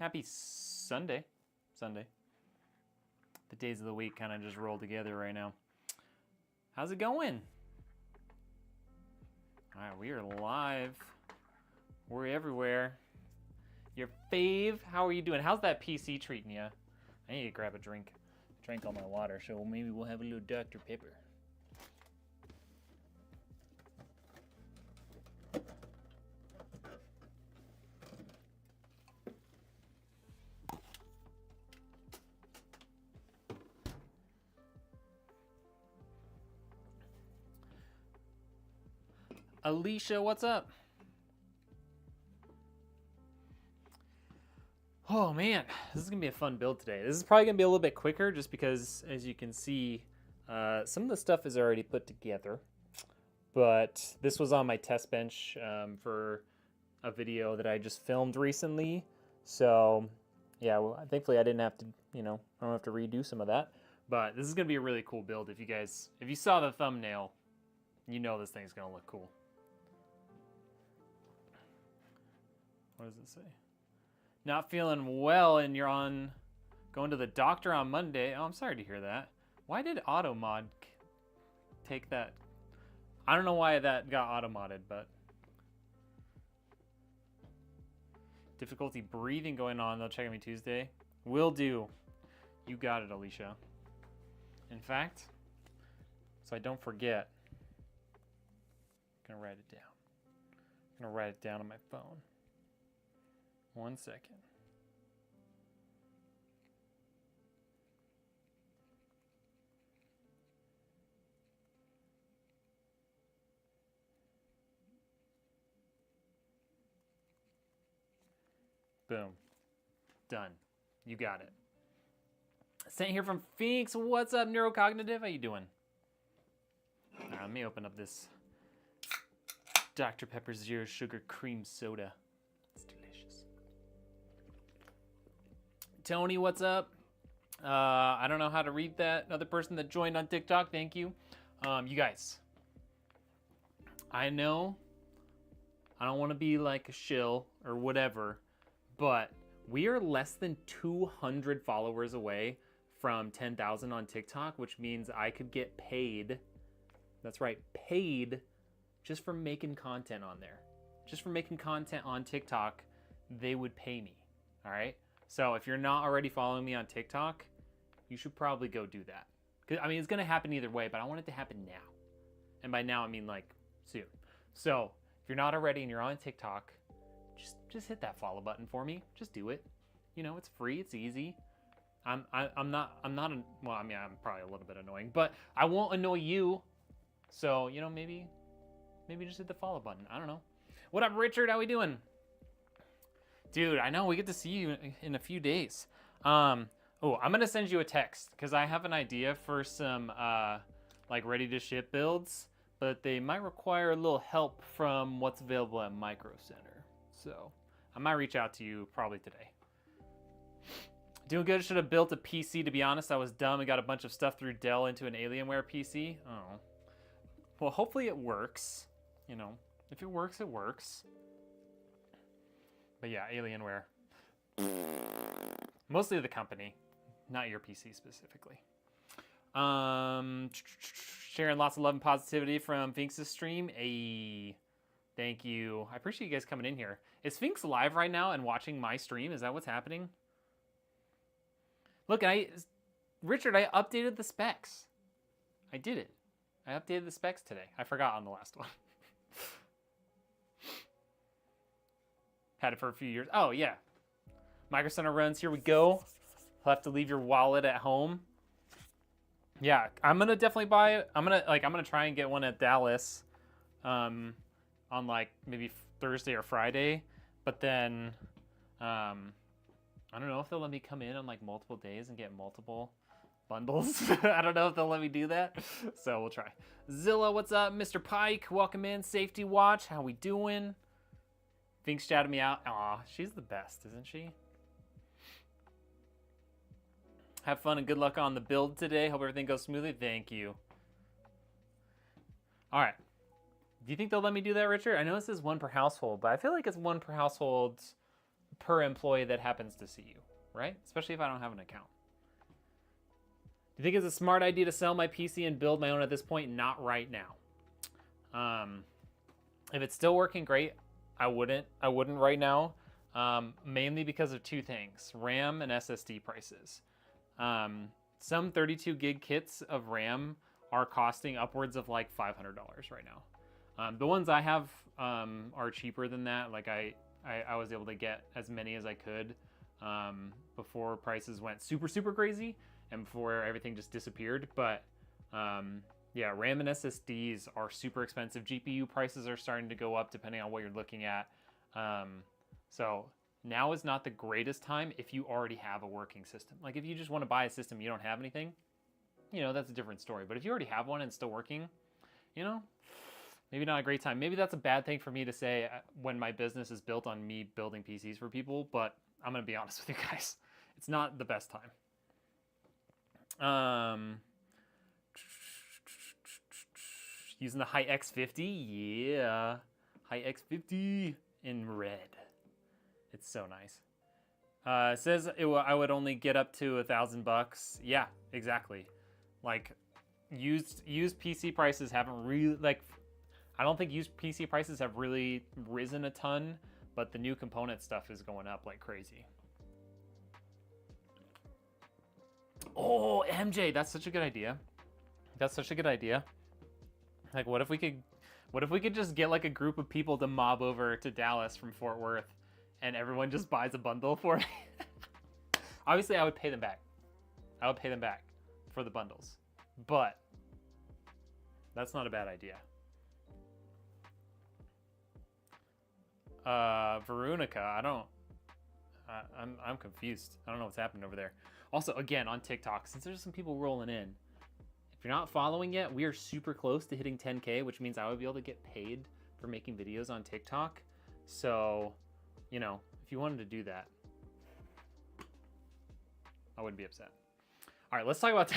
Happy Sunday. Sunday. The days of the week kind of just roll together right now. How's it going? All right, we are live. We're everywhere. Your fave, how are you doing? How's that PC treating you? I need to grab a drink. Drank all my water, so maybe we'll have a little Dr. Pepper. Alicia, what's up? Oh man, this is gonna be a fun build today. This is probably gonna be a little bit quicker just because, as you can see, some of the stuff is already put together. But this was on my test bench for a video that I just filmed recently. So yeah, well, thankfully I didn't have to, I don't have to redo some of that. But this is gonna be a really cool build. If you saw the thumbnail, you know this thing's gonna look cool. What does it say? Not feeling well and you're going to the doctor on Monday. Oh, I'm sorry to hear that. Why did AutoMod take that? I don't know why that got auto-modded, but difficulty breathing going on. They'll check on me Tuesday. Will do. You got it, Alicia. In fact, so I don't forget, I'm gonna write it down. I'm gonna write it down on my phone. 1 second. Boom. Done. You got it. Sent here from Phoenix. What's up, Neurocognitive? How you doing? All right, let me open up this Dr. Pepper Zero Sugar Cream Soda. It's delicious. Tony, what's up? I don't know how to read that. Another person that joined on TikTok, thank you. You guys, I know I don't want to be like a shill or whatever, but we are less than 200 followers away from 10,000 on TikTok, which means I could get paid. That's right, paid just for making content on there. Just for making content on TikTok, they would pay me, all right? So if you're not already following me on TikTok, you should probably go do that. 'Cause, I mean, it's gonna happen either way, but I want it to happen now. And by now, I mean like soon. So if you're not already and you're on TikTok, just hit that follow button for me. Just do it. It's free, it's easy. I'm not, well, I mean, I'm probably a little bit annoying, but I won't annoy you. So, maybe just hit the follow button. I don't know. What up, Richard? How we doing? Dude, I know we get to see you in a few days. Oh, I'm gonna send you a text because I have an idea for some like ready to ship builds, but they might require a little help from what's available at Micro Center. So I might reach out to you probably today. Doing good. Should have built a PC. To be honest, I was dumb and got a bunch of stuff through Dell into an Alienware PC. Oh, well, hopefully it works. If it works, it works. But yeah, Alienware. Mostly the company, not your PC specifically. Sharing lots of love and positivity from Finks' stream. Hey, thank you. I appreciate you guys coming in here. Is Finks live right now and watching my stream? Is that what's happening? Look, Richard, I updated the specs. I did it. I updated the specs today. I forgot on the last one. Had it for a few years. Oh, yeah. Micro Center runs. Here we go. I'll have to leave your wallet at home. Yeah, I'm gonna definitely buy it. I'm gonna try and get one at Dallas, on like maybe Thursday or Friday. But then, I don't know if they'll let me come in on like multiple days and get multiple bundles. I don't know if they'll let me do that. So we'll try. Zilla, what's up? Mr. Pike, welcome in. Safety Watch, how we doing? Finks shouted me out. Aw, she's the best, isn't she? Have fun and good luck on the build today. Hope everything goes smoothly. Thank you. All right. Do you think they'll let me do that, Richard? I know it says one per household, but I feel like it's one per household per employee that happens to see you, right? Especially if I don't have an account. Do you think it's a smart idea to sell my PC and build my own at this point? Not right now. If it's still working great, I wouldn't right now. Mainly because of two things: RAM and SSD prices. Some 32 gig kits of RAM are costing upwards of like $500 right now. The ones I have are cheaper than that. Like I was able to get as many as I could before prices went super crazy and before everything just disappeared. But yeah, RAM and SSDs are super expensive. GPU prices are starting to go up depending on what you're looking at. So now is not the greatest time if you already have a working system. Like if you just want to buy a system, you don't have anything, you know, that's a different story. But if you already have one and it's still working, you know, maybe not a great time. Maybe that's a bad thing for me to say when my business is built on me building PCs for people, but I'm going to be honest with you guys. It's not the best time. Using the High X50, yeah. High X50 in red. It's so nice. It says I would only get up to $1,000. Yeah, exactly. Like used PC prices haven't really, like, I don't think used PC prices have really risen a ton, but the new component stuff is going up like crazy. Oh, MJ, that's such a good idea. That's such a good idea. Like, what if we could just get like a group of people to mob over to Dallas from Fort Worth, and everyone just buys a bundle for me? Obviously, I would pay them back. I would pay them back for the bundles, but that's not a bad idea. Veronica, I'm confused. I don't know what's happening over there. Also, again, on TikTok, since there's some people rolling in, if you're not following yet, we are super close to hitting 10K, which means I would be able to get paid for making videos on TikTok. So, you know, if you wanted to do that, I wouldn't be upset. All right, let's talk about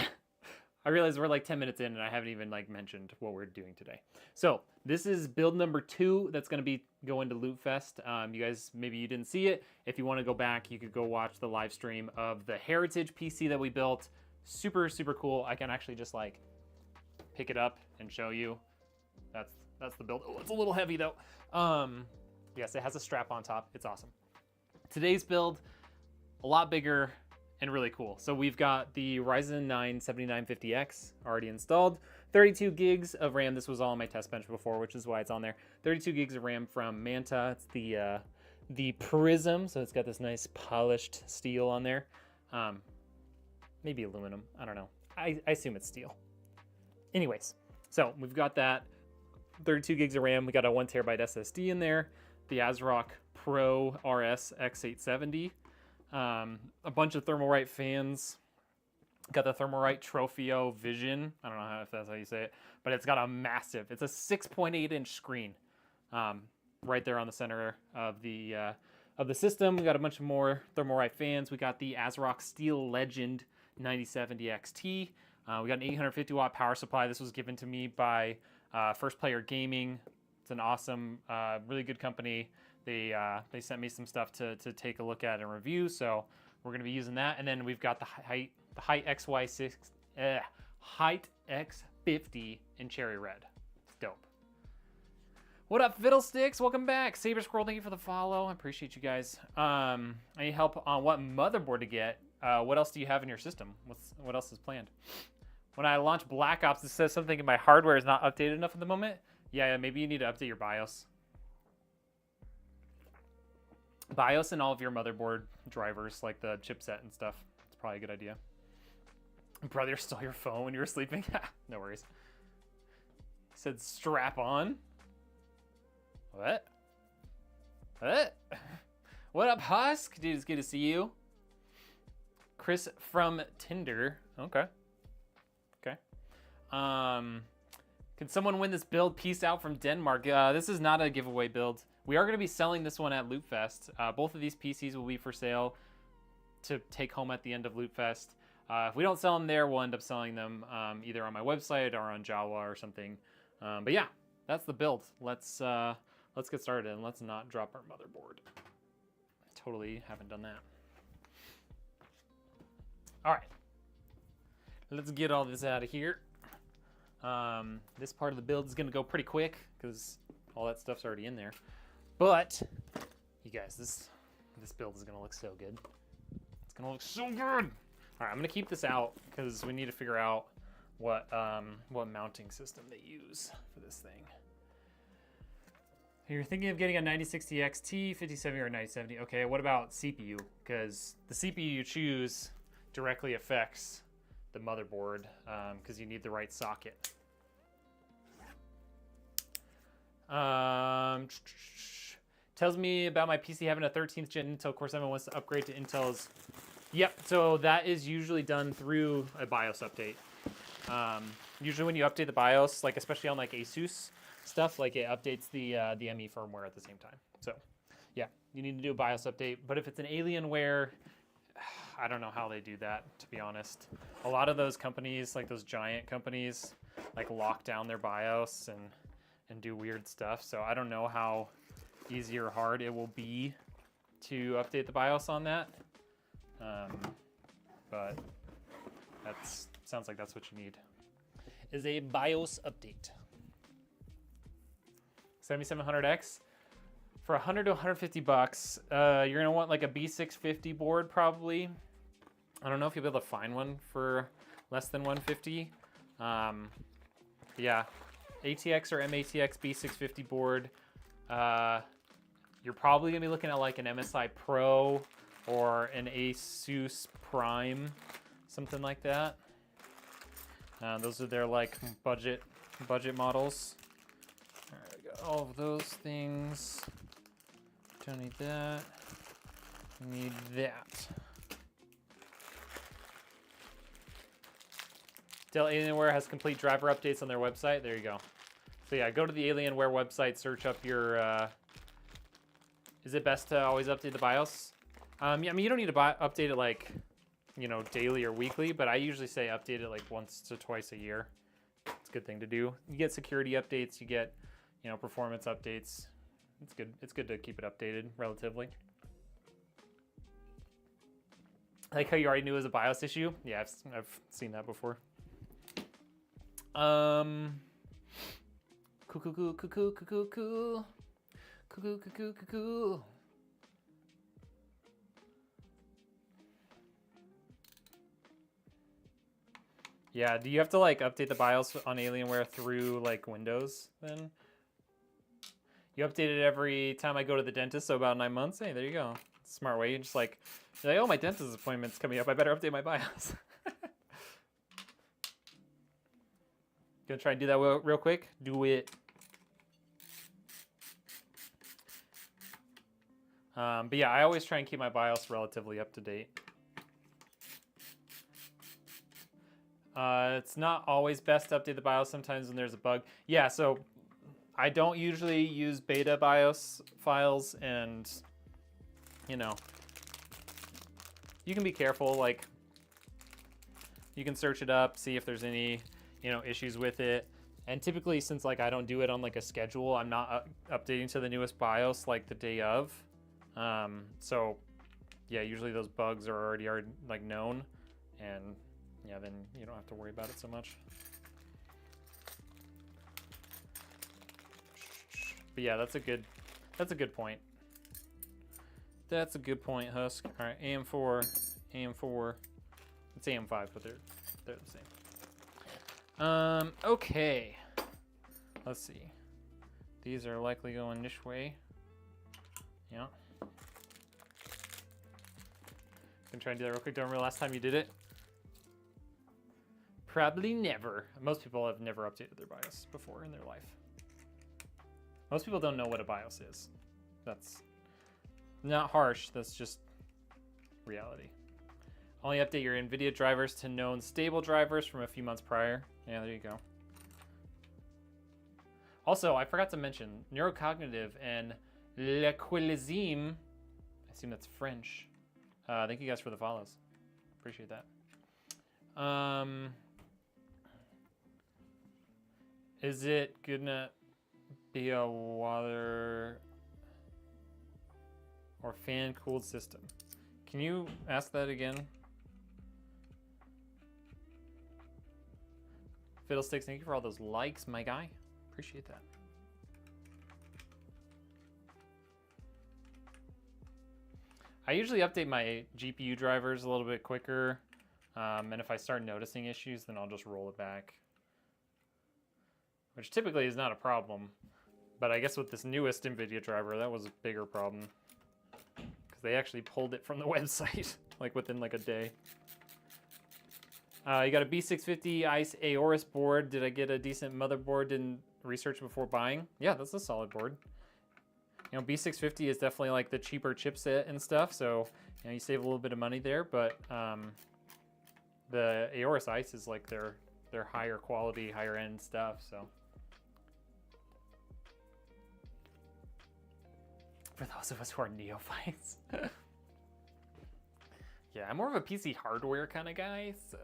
I realize we're like 10 minutes in and I haven't even like mentioned what we're doing today. So this is build number 2 that's going to be going to Lootfest. You guys, maybe you didn't see it. If you want to go back, you could go watch the live stream of the Heritage PC that we built. Super cool. I can actually just like pick it up and show you. That's the build. Oh, it's a little heavy though. Yes, it has a strap on top. It's awesome. Today's build, a lot bigger and really cool. So we've got the Ryzen 9 7950X already installed, 32 gigs of RAM. This was all on my test bench before, which is why it's on there. 32 gigs of RAM from Manta. It's the Prism, so it's got this nice polished steel on there. Maybe aluminum, I don't know. I assume it's steel. Anyways, so we've got that 32 gigs of RAM. We got a 1 terabyte SSD in there, the ASRock Pro RS X870, a bunch of Thermalright fans. Got the Thermalright Trofeo Vision. I don't know if that's how you say it, but it's got a massive, it's a 6.8 inch screen right there on the center of the system. We got a bunch of more Thermalright fans. We got the ASRock Steel Legend 9070 XT. We got an 850 watt power supply. This was given to me by First Player Gaming. It's an awesome, really good company. They sent me some stuff to take a look at and review, so we're going to be using that. And then we've got the Height X50 in cherry red. It's dope. What up, Fiddlesticks? Welcome back. Saber Squirrel, thank you for the follow. I appreciate you guys. I need help on what motherboard to get. What else do you have in your system? What else is planned? When I launch Black Ops, it says something in my hardware is not updated enough at the moment. Yeah, maybe you need to update your BIOS. BIOS and all of your motherboard drivers, like the chipset and stuff. It's probably a good idea. Brother stole your phone when you were sleeping? No worries. He said strap on. What? What? What up, Husk? Dude, it's good to see you. Chris from Tinder. Okay. Okay. Can someone win this build? Peace out from Denmark. This is not a giveaway build. We are going to be selling this one at Lootfest. Both of these PCs will be for sale to take home at the end of Lootfest. If we don't sell them there, we'll end up selling them either on my website or on Jawa or something. But yeah, that's the build. Let's get started and let's not drop our motherboard. totally haven't done that. All right, let's get all this out of here. This part of the build is gonna go pretty quick because all that stuff's already in there. But you guys, this build is gonna look so good. It's gonna look so good. All right, I'm gonna keep this out because we need to figure out what mounting system they use for this thing. You're thinking of getting a 9060 XT, 5070, or 9070. Okay, what about CPU? Because the CPU you choose directly affects the motherboard because you need the right socket. Tells me about my PC having a 13th gen Intel Core 7 wants to upgrade to Intel's. Yep, so that is usually done through a BIOS update. Usually when you update the BIOS, like especially on like ASUS stuff, like it updates the ME firmware at the same time. So yeah, you need to do a BIOS update. But if it's an Alienware, I don't know how they do that, to be honest. A lot of those companies, like those giant companies, like lock down their BIOS and do weird stuff. So I don't know how easy or hard it will be to update the BIOS on that. But sounds like that's what you need, is a BIOS update. 7700X. For 100 to 150 bucks, you're gonna want like a B650 board probably. I don't know if you'll be able to find one for less than 150. Yeah, ATX or MATX B650 board. You're probably gonna be looking at like an MSI Pro or an ASUS Prime, something like that. Those are their like budget models. All right, we got all of those things. Don't need that. Need that. Dell Alienware has complete driver updates on their website. There you go. So yeah, go to the Alienware website, search up your. Is it best to always update the BIOS? Yeah, I mean you don't need to update it like, you know, daily or weekly, but I usually say update it like once to twice a year. It's a good thing to do. You get security updates, you get, you know, performance updates. It's good. It's good to keep it updated relatively. I like how you already knew it was a BIOS issue. Yeah, I've seen that before. Cool. Yeah, do you have to like update the BIOS on Alienware through like Windows then? You update it every time I go to the dentist, so about 9 months. Hey, there you go. Smart way. You just like, you're like, oh, my dentist appointment's coming up. I better update my BIOS. Gonna try and do that real quick. Do it. But yeah, I always try and keep my BIOS relatively up to date. It's not always best to update the BIOS sometimes when there's a bug. Yeah, so I don't usually use beta BIOS files, and you know, you can be careful. Like, you can search it up, see if there's any, you know, issues with it. And typically, since like I don't do it on like a schedule, I'm not updating to the newest BIOS like the day of. So yeah, usually those bugs are already like known, and yeah, then you don't have to worry about it so much. But yeah, that's a good point. That's a good point, Husk. All right, AM4, AM4. It's AM5, but they're the same. Okay. Let's see. These are likely going this way. Yeah. Can try and do that real quick. Don't remember last time you did it. Probably never. Most people have never updated their BIOS before in their life. Most people don't know what a BIOS is. That's not harsh, that's just reality. Only update your Nvidia drivers to known stable drivers from a few months prior. Yeah, there you go. Also, I forgot to mention, Neurocognitive and L'Equilizime, I assume that's French. Thank you guys for the follows. Appreciate that. Is it gonna be a or fan-cooled system? Can you ask that again? Fiddlesticks, thank you for all those likes, my guy. Appreciate that. I usually update my GPU drivers a little bit quicker, and if I start noticing issues, then I'll just roll it back. Which typically is not a problem, but I guess with this newest Nvidia driver, that was a bigger problem. Because they actually pulled it from the website, like within like a day. You got a B650 ICE Aorus board. Did I get a decent motherboard and research before buying? Yeah, that's a solid board. You know, B650 is definitely like the cheaper chipset and stuff, so you know, you save a little bit of money there, but the Aorus ICE is like their higher quality, higher end stuff, so. For those of us who are neophytes. Yeah, I'm more of a PC hardware kind of guy, so.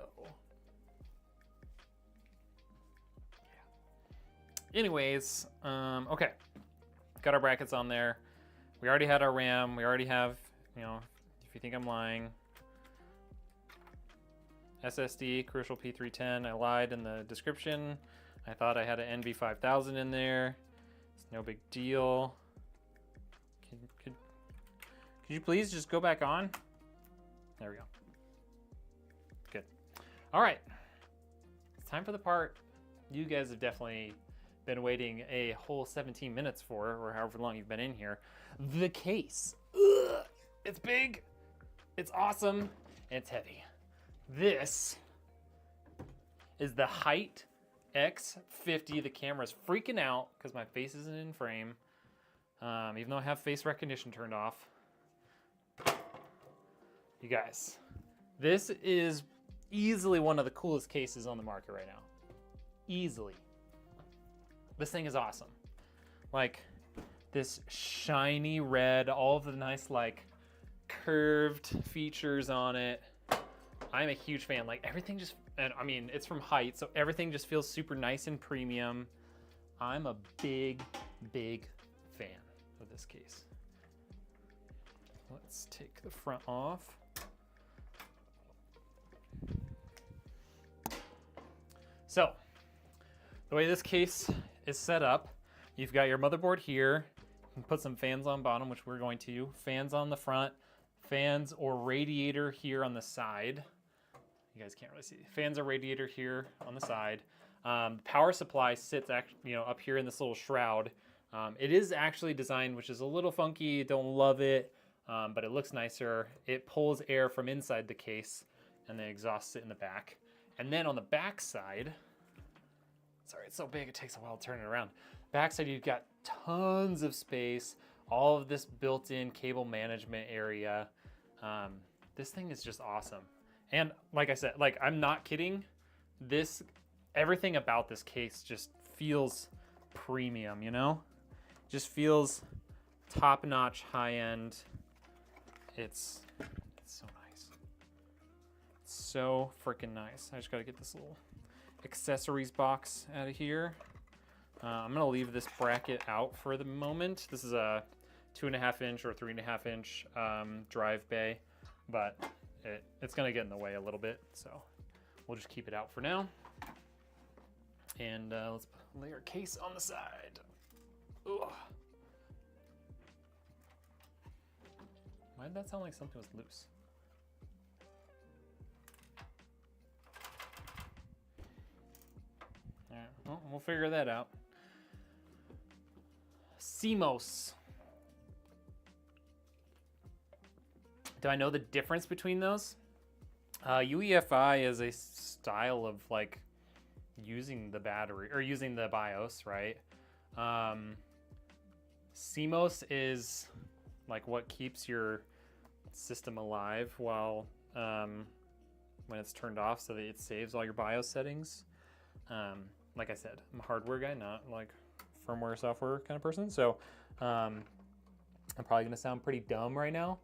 Yeah. Anyways, okay. Got our brackets on there. We already had our RAM. We already have, you know, if you think I'm lying. SSD, Crucial P310. I lied in the description. I thought I had an NV5000 in there. It's no big deal. Could you please just go back on? There we go. Good. All right. It's time for the part you guys have definitely been waiting a whole 17 minutes for, or however long you've been in here. The case. Ugh. It's big, it's awesome, and it's heavy. This is the Height X50. The camera's freaking out because my face isn't in frame, even though I have face recognition turned off. You guys, this is easily one of the coolest cases on the market right now. Easily. This thing is awesome. Like, this shiny red, all of the nice, like, curved features on it. I'm a huge fan. Like, everything just, and I mean, it's from Height, so everything just feels super nice and premium. I'm a big, big fan of this case. Let's take the front off. So, the way this case is set up, you've got your motherboard here. You can put some fans on bottom, which we're going to. Fans on the front, fans or radiator here on the side. You guys can't really see. Fans or radiator here on the side. Power supply sits up here in this little shroud. It is actually designed, which is a little funky. Don't love it, but it looks nicer. It pulls air from inside the case and then exhausts it in the back. And then on the back side, sorry, it's so big it takes a while to turn it around. Backside, you've got tons of space, all of this built-in cable management area. This thing is just awesome. And like I said, like, I'm not kidding. Everything about this case just feels premium, you know? Just feels top-notch, high-end. It's so nice. It's so freaking nice. I just gotta get this little accessories box out of here. I'm gonna leave this bracket out for the moment. This is a 2.5 inch or 3.5 inch drive bay, but it's gonna get in the way a little bit, so we'll just keep it out for now. And let's lay our case on the side. Ugh. Why did that sound like something was loose? All right, well, we'll figure that out. CMOS. Do I know the difference between those? UEFI is a style of like using the battery or using the BIOS, right? CMOS is like what keeps your system alive while when it's turned off, so that it saves all your BIOS settings. Like I said, I'm a hardware guy, not like firmware software kind of person. So I'm probably gonna sound pretty dumb right now,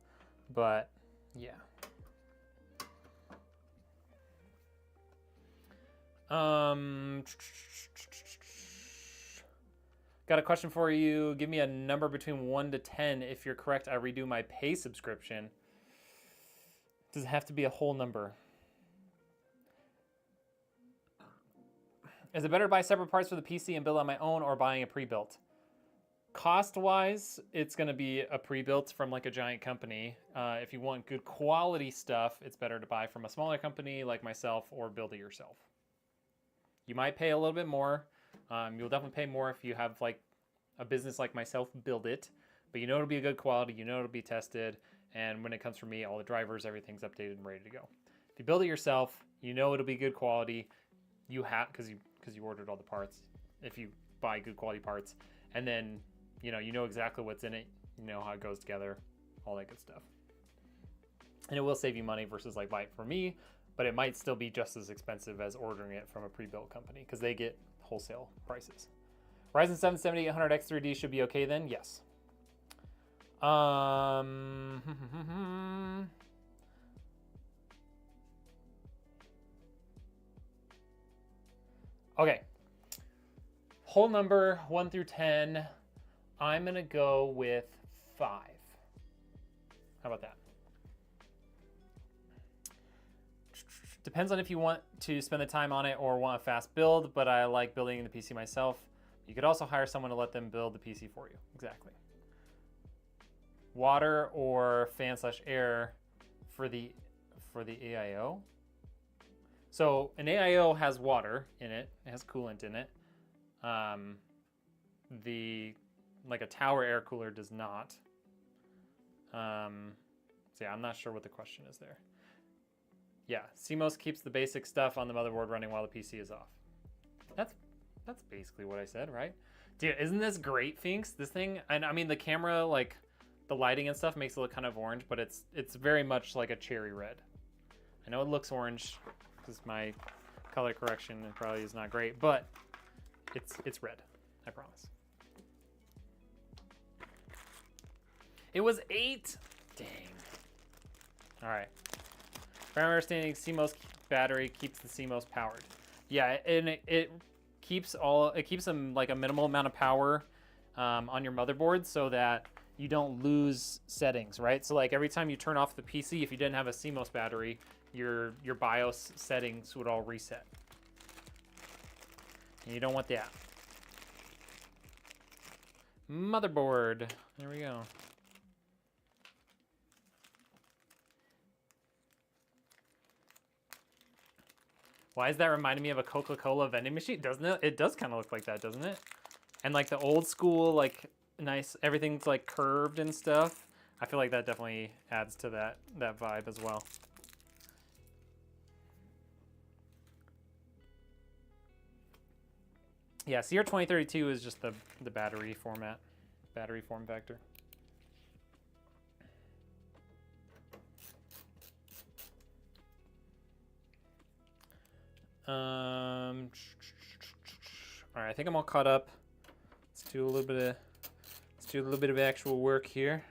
but yeah. Got a question for you. Give me a number between 1 to 10. If you're correct, I redo my pay subscription. Does it have to be a whole number? Is it better to buy separate parts for the PC and build on my own, or buying a pre-built? Cost-wise, it's going to be a pre-built from like a giant company. If you want good quality stuff, it's better to buy from a smaller company like myself, or build it yourself. You might pay a little bit more. You'll definitely pay more if you have like a business like myself build it, but you know it'll be a good quality, you know it'll be tested, and when it comes from me, all the drivers, everything's updated and ready to go. If you build it yourself, you know it'll be good quality. You have, because you ordered all the parts. If you buy good quality parts, and then you know exactly what's in it, you know how it goes together, all that good stuff. And it will save you money versus like buy it from me, but it might still be just as expensive as ordering it from a pre-built company because they get wholesale prices. Ryzen 7 7800X3D should be okay then? Yes. Okay. Whole number 1 through 10. I'm going to go with 5. How about that? Depends on if you want to spend the time on it or want a fast build, but I like building the PC myself. You could also hire someone to let them build the PC for you. Exactly. Water or fan/air for the AIO. So an AIO has water in it. It has coolant in it. Like a tower air cooler does not. So yeah, I'm not sure what the question is there. Yeah, CMOS keeps the basic stuff on the motherboard running while the PC is off. That's basically what I said, right? Dude, isn't this great, Finks? This thing, and I mean the camera, like the lighting and stuff makes it look kind of orange, but it's very much like a cherry red. I know it looks orange because my color correction probably is not great, but it's red, I promise. It was 8. Dang. All right. From my understanding, CMOS battery keeps the CMOS powered. Yeah, and it keeps them like a minimal amount of power on your motherboard so that you don't lose settings, right? So like every time you turn off the PC, if you didn't have a CMOS battery, your BIOS settings would all reset. And you don't want that. Motherboard. There we go. Why is that reminding me of a Coca-Cola vending machine? Doesn't it? It does kind of look like that, doesn't it? And like the old school, like nice, everything's like curved and stuff. I feel like that definitely adds to that vibe as well. Yeah, CR2032 is just the battery form factor. All right, I think I'm all caught up. Let's do a little bit of actual work here.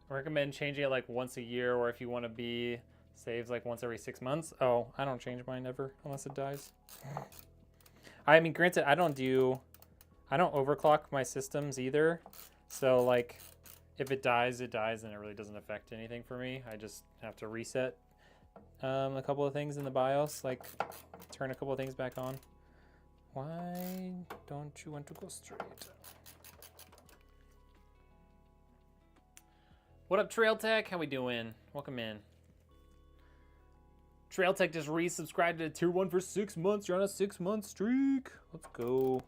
I recommend changing it like once a year, or if you want to be saves like once every 6 months. Oh, I don't change mine ever unless it dies. I mean, granted, I don't overclock my systems either. So like, if it dies, it dies, and it really doesn't affect anything for me. I just have to reset a couple of things in the BIOS, like turn a couple of things back on. Why don't you want to go straight? What up, Trail Tech? How we doing? Welcome in. Trail Tech just resubscribed to Tier 1 for 6 months. You're on a 6-month streak. Let's go.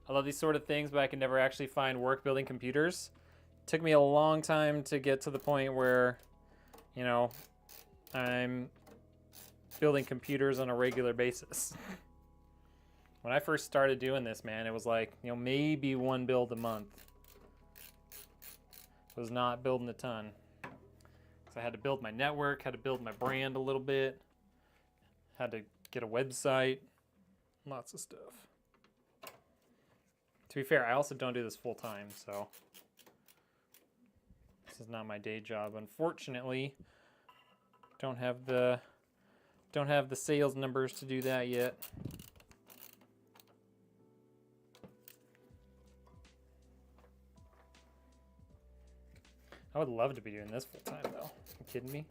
I love these sort of things, but I can never actually find work building computers. It took me a long time to get to the point where, you know, I'm building computers on a regular basis. When I first started doing this, man, it was like, you know, maybe 1 build a month. I was not building a ton. So I had to build my network, had to build my brand a little bit, had to get a website, lots of stuff. To be fair, I also don't do this full time, so This is not my day job, unfortunately. Don't have the sales numbers to do that yet. I would love to be doing this full time though. Are you kidding me?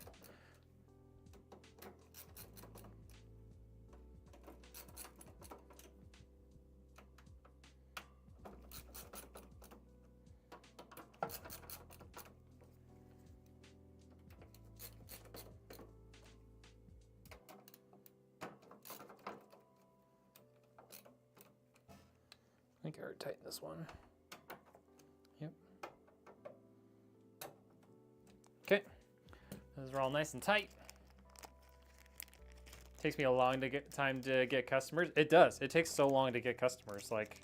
I think I already tightened this one. Yep. Okay. Those are all nice and tight. Takes me a long time to get customers. It does. It takes so long to get customers. Like,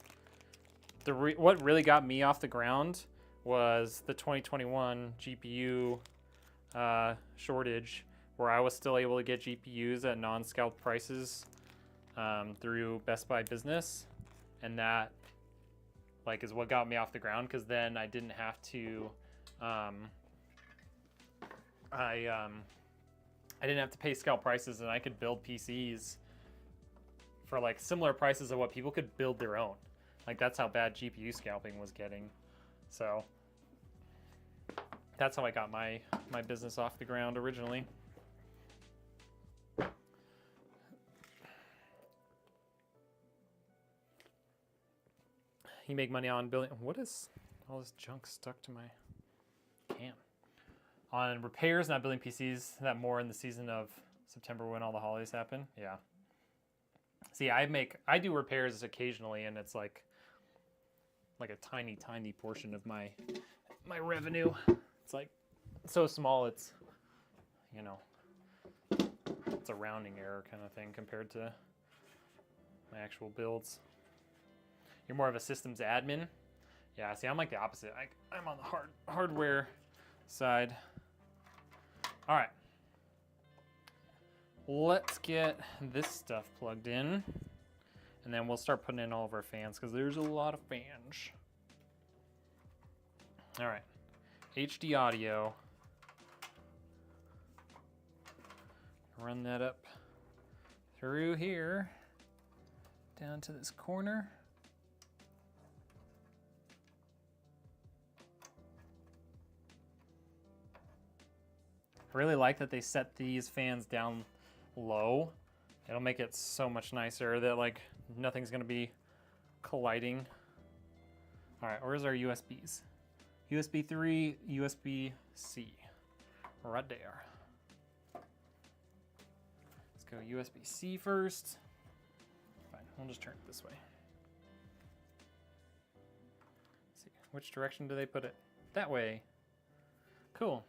what really got me off the ground was the 2021 GPU shortage, where I was still able to get GPUs at non-scalped prices through Best Buy Business, and that like is what got me off the ground, because then I didn't have to I didn't have to pay scalp prices, and I could build PCs for like similar prices of what people could build their own. Like, that's how bad GPU scalping was getting. So that's how I got my business off the ground originally. You make money on building. What is all this junk stuck to my cam? On repairs, not building PCs. That more in the season of September when all the holidays happen. Yeah. See, I do repairs occasionally, and it's like a tiny portion of my revenue. It's like so small. It's, you know, it's a rounding error kind of thing compared to my actual builds. You're more of a systems admin. Yeah, see, I'm like the opposite. I'm on the hardware side. All right. Let's get this stuff plugged in, and then we'll start putting in all of our fans, because there's a lot of fans. All right. HD audio. Run that up through here, down to this corner. I really like that they set these fans down low. It'll make it so much nicer that like nothing's gonna be colliding. All right, where's our USBs? USB 3, USB-C, right there. Let's go USB-C first. Fine, we'll just turn it this way. Let's see, which direction do they put it? That way. Cool.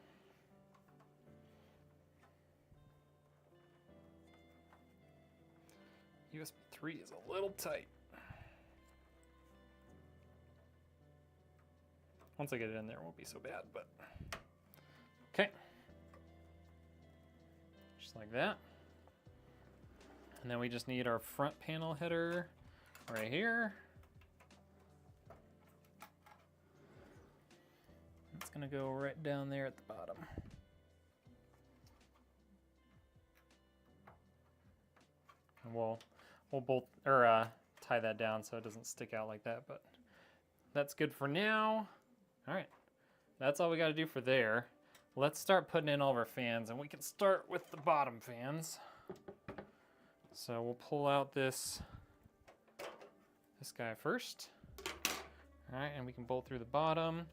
USB 3 is a little tight. Once I get it in there, it won't be so bad, but okay. Just like that. And then we just need our front panel header right here. It's gonna go right down there at the bottom. And we'll bolt or tie that down so it doesn't stick out like that, but that's good for now. All right, that's all we got to do for there. Let's start putting in all of our fans, and we can start with the bottom fans. So we'll pull out this guy first. All right, and we can bolt through the bottom.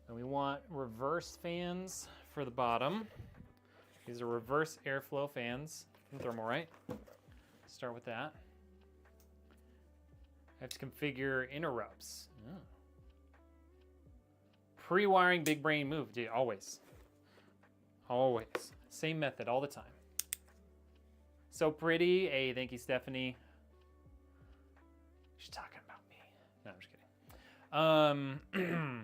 And we want reverse fans for the bottom. These are reverse airflow fans from Thermalright. Start with that. I have to configure interrupts. Oh. Pre-wiring big brain move, dude, always. Always. Same method all the time. So pretty. Hey, thank you, Stephanie. She's talking about me. No, I'm just kidding.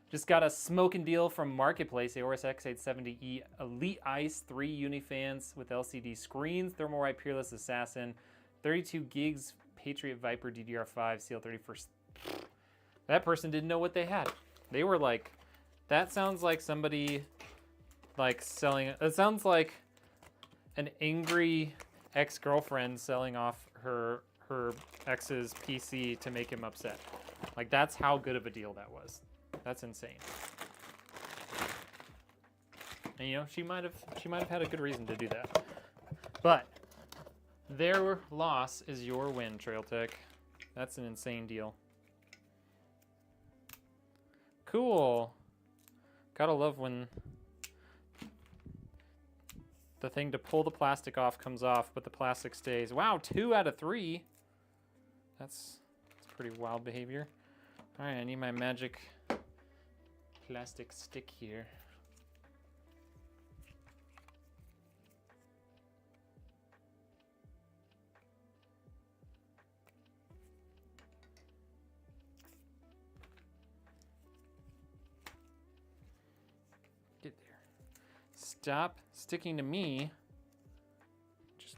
Just got a smoking deal from Marketplace, Aorus X870E Elite Ice 3 Unifans with LCD screens, Thermalright Peerless Assassin, 32 gigs Patriot Viper DDR5 CL31st. That person didn't know what they had. They were like That sounds like somebody like selling. It sounds like an angry ex-girlfriend selling off her ex's PC to make him upset. Like that's how good of a deal that was. That's insane. And you know, she might have had a good reason to do that. But their loss is your win, Trail Tech. That's an insane deal. Cool. Gotta love when the thing to pull the plastic off comes off, but the plastic stays. Wow, 2 out of 3. That's pretty wild behavior. All right, I need my magic plastic stick here. Get there. Stop sticking to me. Just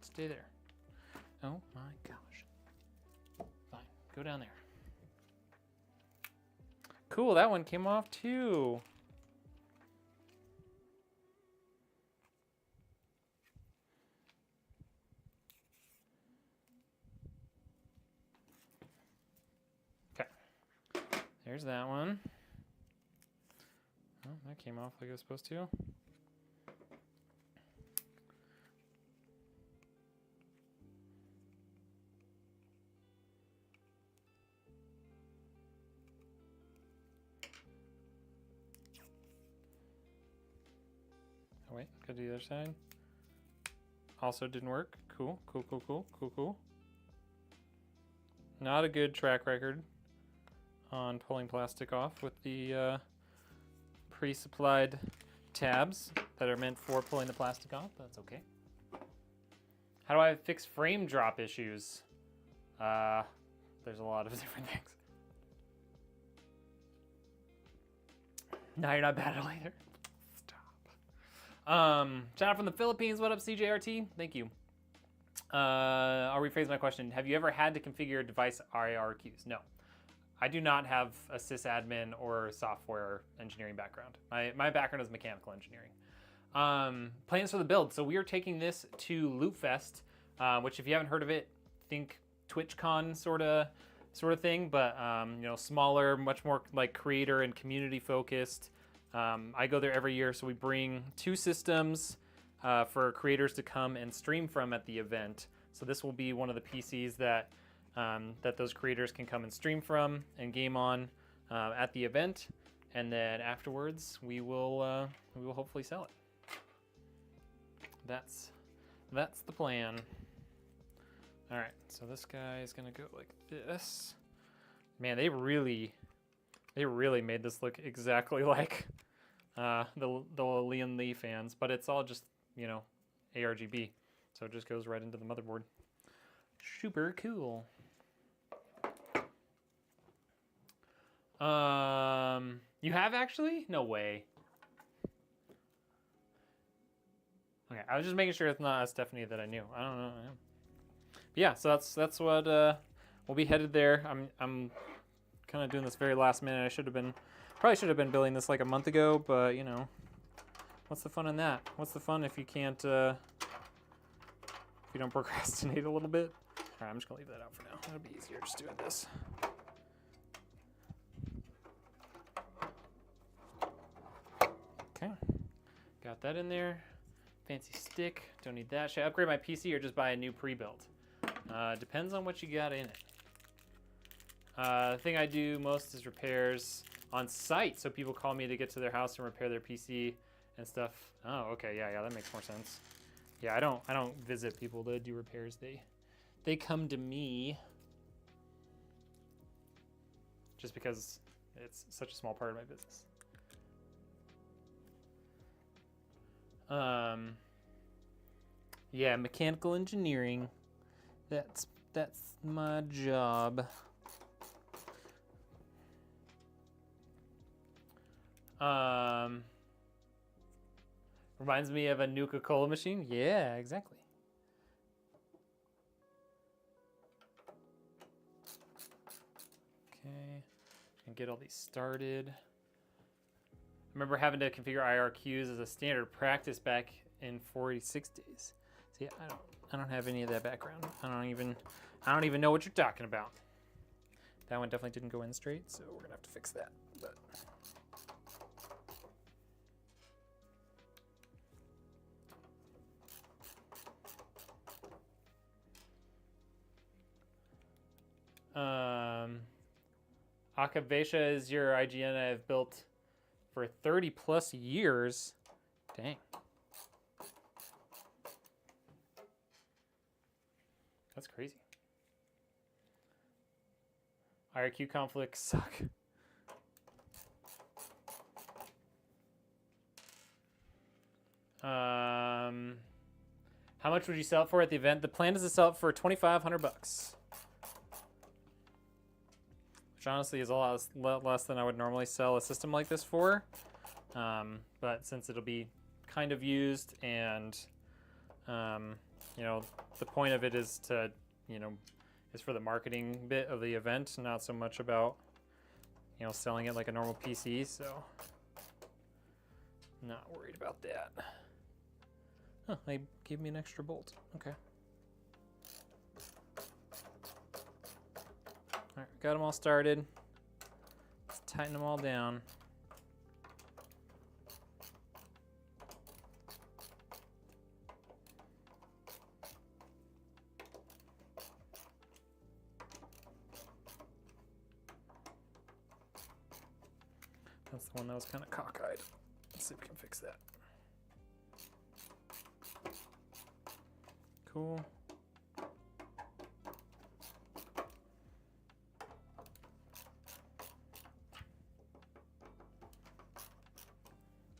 stay there. Oh my gosh. Fine, go down there. Cool, that one came off too. Okay, there's that one. Oh, that came off like it was supposed to. Oh wait, go to the other side. Also didn't work. Cool, cool, cool, cool, cool, cool. Not a good track record on pulling plastic off with the pre-supplied tabs that are meant for pulling the plastic off. That's okay. How do I fix frame drop issues? There's a lot of different things. No, you're not bad at it either. Shout out from the Philippines. What up, CJRT? Thank you. I'll rephrase my question. Have you ever had to configure device IRQs? No. I do not have a sysadmin or software engineering background. My background is mechanical engineering. Plans for the build. So we are taking this to Lootfest, which if you haven't heard of it, think TwitchCon sort of thing, but you know, smaller, much more like creator and community focused. I go there every year, so we bring 2 systems for creators to come and stream from at the event. So this will be one of the PCs that those creators can come and stream from and game on at the event, and then afterwards we will hopefully sell it. That's the plan. All right, so this guy is gonna go like this. Man, they really made this look exactly like the Lian Li fans, but it's all just, you know, ARGB, so it just goes right into the motherboard. Super cool. You have actually? No way. Okay, I was just making sure it's not a Stephanie that I knew. I don't know. But yeah, so that's what we'll be headed there. I'm kind of doing this very last minute. Probably should have been building this like a month ago, but you know, what's the fun in that? What's the fun if you can't, if you don't procrastinate a little bit? All right, I'm just gonna leave that out for now. That'll be easier just doing this. Okay, got that in there. Fancy stick, don't need that. Should I upgrade my PC or just buy a new pre-built? Depends on what you got in it. The thing I do most is repairs on site, so people call me to get to their house and repair their PC and stuff. Oh, okay, yeah, that makes more sense. Yeah, I don't visit people to do repairs. They come to me just because it's such a small part of my business. Yeah, mechanical engineering. That's my job. Reminds me of a Nuka-Cola machine. Yeah, exactly. Okay, gonna get all these started. remember having to configure IRQs as a standard practice back in 46 days. See, I don't have any of that background. I don't even know what you're talking about. That one definitely didn't go in straight, so we're gonna have to fix that. But Akavesha is your IGN I've built for 30 plus years. Dang. That's crazy. IRQ conflicts suck. How much would you sell it for at the event? The plan is to sell it for $2,500 bucks. Which honestly is a lot less than I would normally sell a system like this for. But since it'll be kind of used and, you know, the point of it is to, you know, is for the marketing bit of the event, not so much about, you know, selling it like a normal PC, so not worried about that. Oh, they gave me an extra bolt. Okay. All right, got them all started. Let's tighten them all down. That's the one that was kind of cockeyed. Let's see if we can fix that. Cool.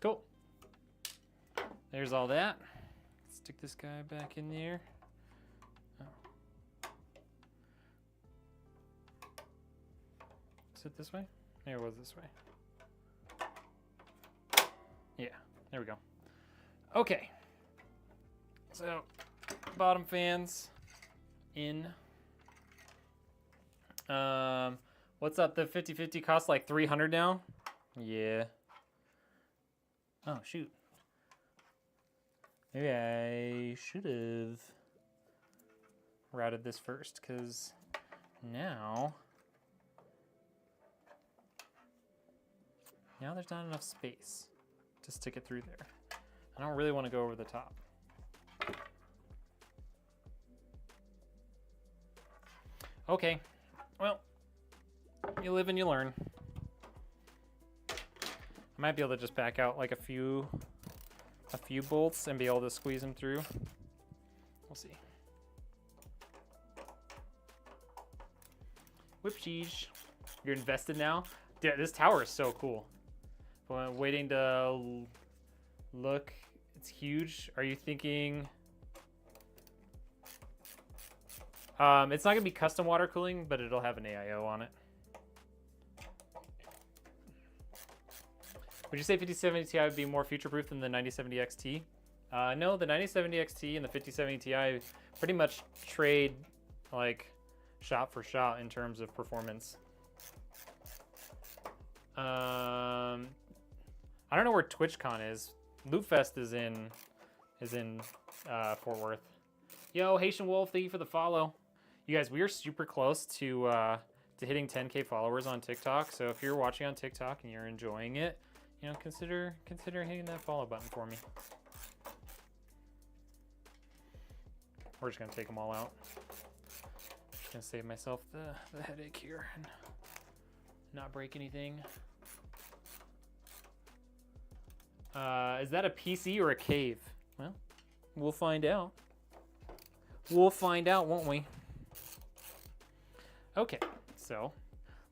Cool. There's all that. Stick this guy back in there. Oh. Is it this way? Maybe it was this way. Yeah, there we go. Okay. So, bottom fans in. What's up? The 50/50 costs like $300 now? Yeah. Oh, shoot. Maybe I should have routed this first, because now there's not enough space to stick it through there. I don't really want to go over the top. Okay, well, you live and you learn. I might be able to just back out like a few bolts and be able to squeeze them through. We'll see. Whip cheese. You're invested now? Yeah, this tower is so cool. But I'm waiting to look. It's huge. Are you thinking? It's not gonna be custom water cooling, but it'll have an AIO on it. Would you say 5070 Ti would be more future-proof than the 9070 XT? No, the 9070 XT and the 5070 Ti pretty much trade like shot for shot in terms of performance. I don't know where TwitchCon is. Lootfest is in Fort Worth. Yo, Haitian Wolf, thank you for the follow. You guys, we are super close to hitting 10K followers on TikTok. So if you're watching on TikTok and you're enjoying it, you know, consider hitting that follow button for me. We're just gonna take them all out. Just gonna save myself the headache here and not break anything. Is that a PC or a cave? Well, we'll find out. We'll find out, won't we? Okay, so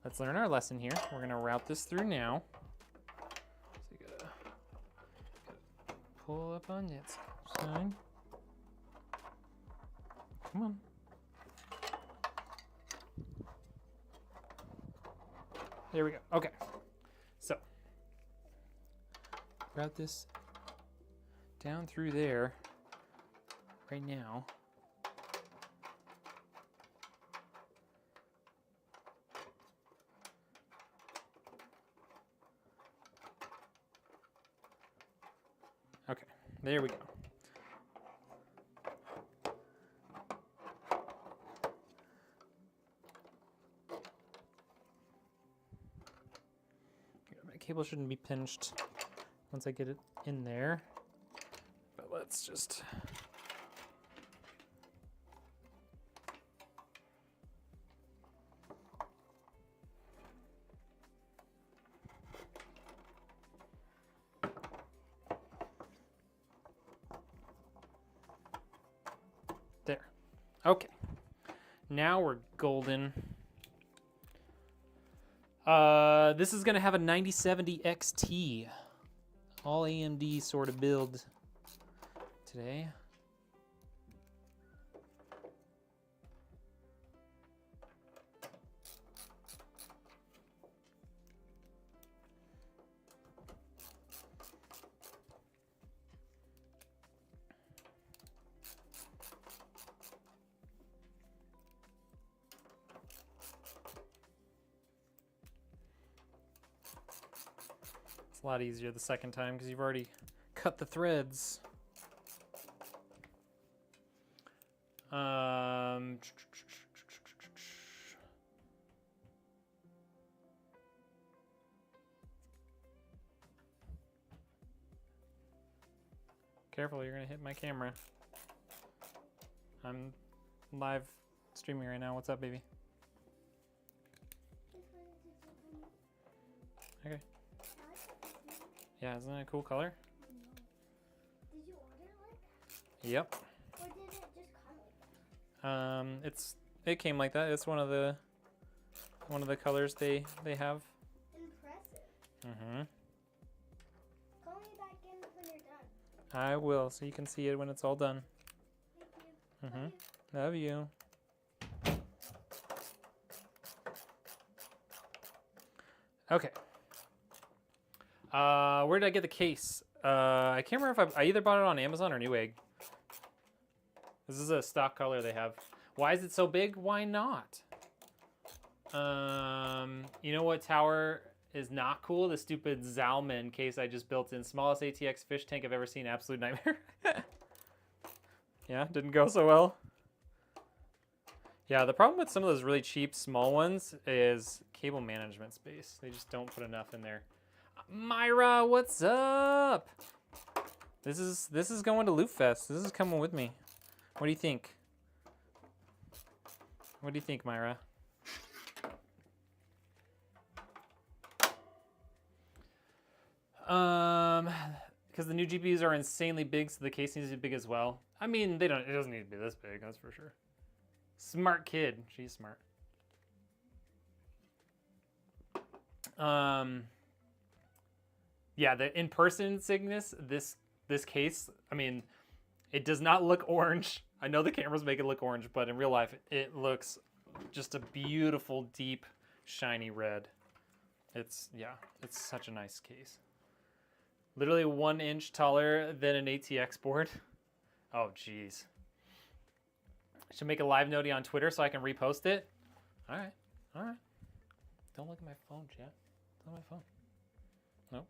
let's learn our lesson here. We're gonna route this through now. So you gotta pull up on that side. Come on. There we go. Okay. So route this down through there right now. Okay, there we go. My cable shouldn't be pinched once I get it in there. But let's just... There. Okay. Now we're golden. This is gonna have a 9070 XT. All AMD sort of build today. It's a lot easier the second time because you've already cut the threads. Careful, you're gonna hit my camera. I'm live streaming right now. What's up, baby? Okay. Yeah, isn't that a cool color? Did you order like that? Yep. Or did it just come like that? It came like that. It's one of the colors they have. Impressive. Mm-hmm. Call me back in when you're done. I will, so you can see it when it's all done. Thank you. Mm-hmm. Love you. Okay. Where did I get the case? I can't remember if I either bought it on Amazon or Newegg. This is a stock color they have. Why is it so big? Why not? You know what tower is not cool? The stupid Zalman case I just built in. Smallest ATX fish tank I've ever seen. Absolute nightmare. Yeah, didn't go so well. Yeah, the problem with some of those really cheap small ones is cable management space. They just don't put enough in there. Myra, what's up? This is going to Lootfest. This is coming with me. What do you think? What do you think, Myra? Because the new GPUs are insanely big, so the case needs to be big as well. I mean, it doesn't need to be this big, that's for sure. Smart kid. She's smart. Yeah, the in-person Cygnus, this case, I mean, it does not look orange. I know the cameras make it look orange, but in real life, it looks just a beautiful, deep, shiny red. It's such a nice case. Literally 1 inch taller than an ATX board. Oh, jeez. I should make a live noti on Twitter so I can repost it. All right. Don't look at my phone, chat. It's on my phone. Nope.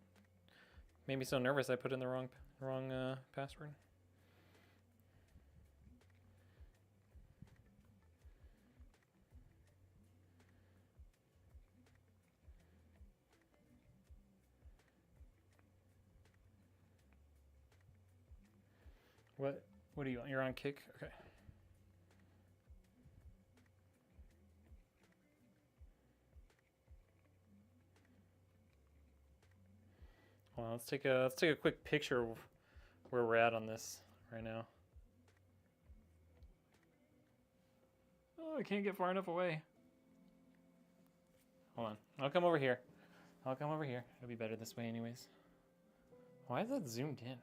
Made me so nervous I put in the wrong password. What do you want? You're on Kick? Okay. Well, let's take a quick picture of where we're at on this right now. Oh, I can't get far enough away. Hold on. I'll come over here. It'll be better this way anyways. Why is that zoomed in?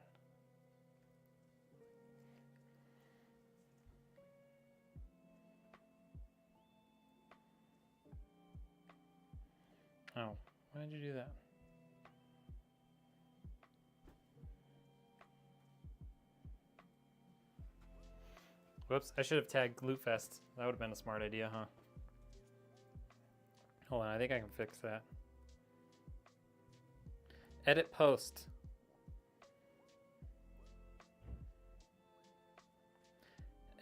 Oh, why did you do that? Whoops, I should have tagged Lootfest. That would have been a smart idea, huh? Hold on, I think I can fix that. Edit post.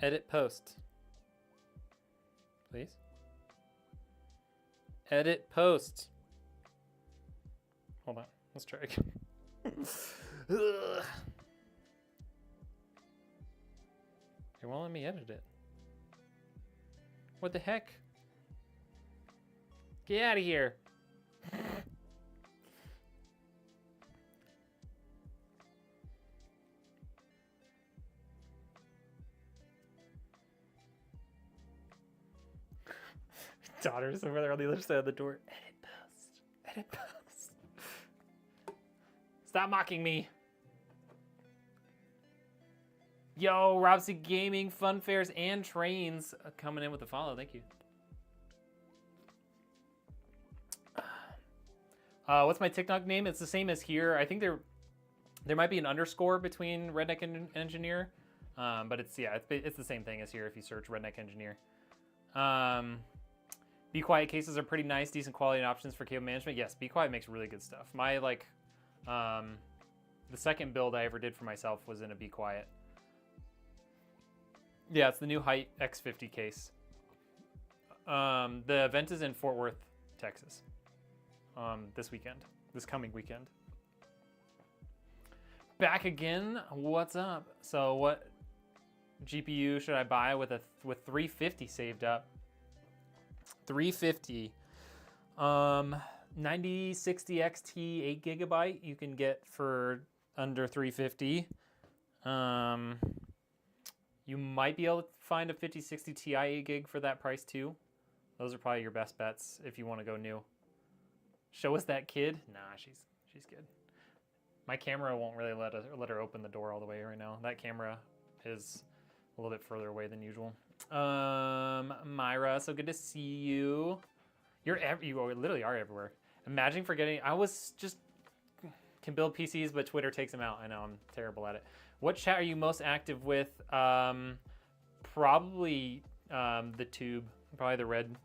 Edit post. Please. Edit post. Hold on. Let's try again. Ugh. It won't let me edit it. What the heck? Get out of here. Daughter's over there on the other side of the door. Edit post. Edit post. Stop mocking me. Yo, Robsy Gaming, Fun Fairs, and Trains coming in with a follow. Thank you. What's my TikTok name? It's the same as here. I think there might be an underscore between Redneck Engineer, but it's the same thing as here if you search Redneck Engineer. Be Quiet cases are pretty nice, decent quality and options for cable management. Yes, Be Quiet makes really good stuff. My the second build I ever did for myself was in a Be Quiet. Yeah, it's the new Height X50 case. The event is in Fort Worth, Texas. This coming weekend. Back again. What's up? So what GPU should I buy with 350 saved up? 350. 9060 XT 8GB you can get for under 350. You might be able to find a 5060 Ti 8GB for that price too. Those are probably your best bets if you want to go new. Show us that kid. Nah, she's good. My camera won't really let her open the door all the way right now. That camera is a little bit further away than usual. Myra, so good to see you. You literally are everywhere. Imagine forgetting. I was just can build PCs, but Twitter takes them out. I know I'm terrible at it. What chat are you most active with? Probably the tube. Probably the red.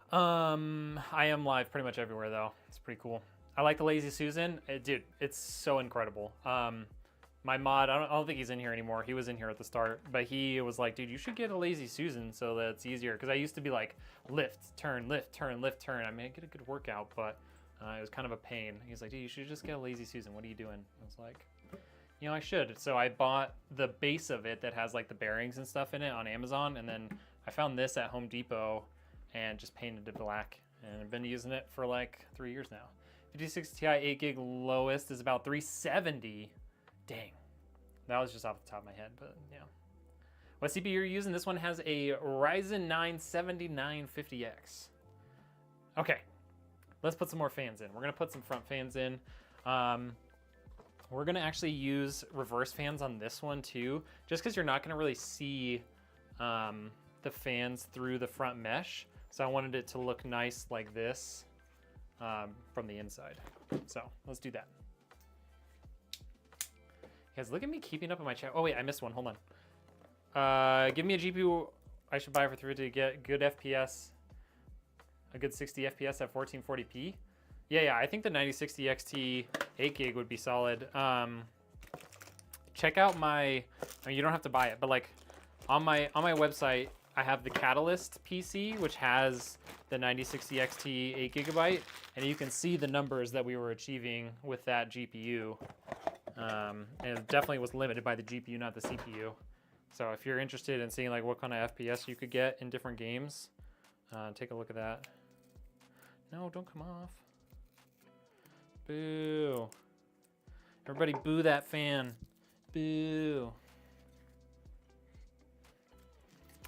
I am live pretty much everywhere though. It's pretty cool. I like the Lazy Susan. Dude, it's so incredible. My mod, I don't think he's in here anymore. He was in here at the start, but he was like, dude, you should get a Lazy Susan so that it's easier. Because I used to be like, lift, turn, lift, turn, lift, turn. I mean, I get a good workout, but it was kind of a pain. He's like, dude, you should just get a Lazy Susan. What are you doing? I was like, you know, I should. So I bought the base of it that has like the bearings and stuff in it on Amazon. And then I found this at Home Depot and just painted it black. And I've been using it for like 3 years now. 5060 Ti 8GB lowest is about 370. Dang. That was just off the top of my head, but yeah. What CPU you're using? This one has a Ryzen 9 7950X. Okay, let's put some more fans in. We're gonna put some front fans in. We're gonna actually use reverse fans on this one too, just because you're not gonna really see the fans through the front mesh. So I wanted it to look nice like this from the inside. So let's do that. Guys, look at me keeping up on my chat. Oh wait, I missed one. Hold on. Give me a GPU I should buy for 3 to get good FPS, a good 60 FPS at 1440p. Yeah, I think the 9060 XT 8GB would be solid. Check out my. I mean, you don't have to buy it, but like on my website, I have the Catalyst PC, which has the 9060 XT 8GB, and you can see the numbers that we were achieving with that GPU. And it definitely was limited by the GPU, not the CPU. So if you're interested in seeing like what kind of FPS you could get in different games, take a look at that. No, don't come off. Boo. Everybody boo that fan. Boo.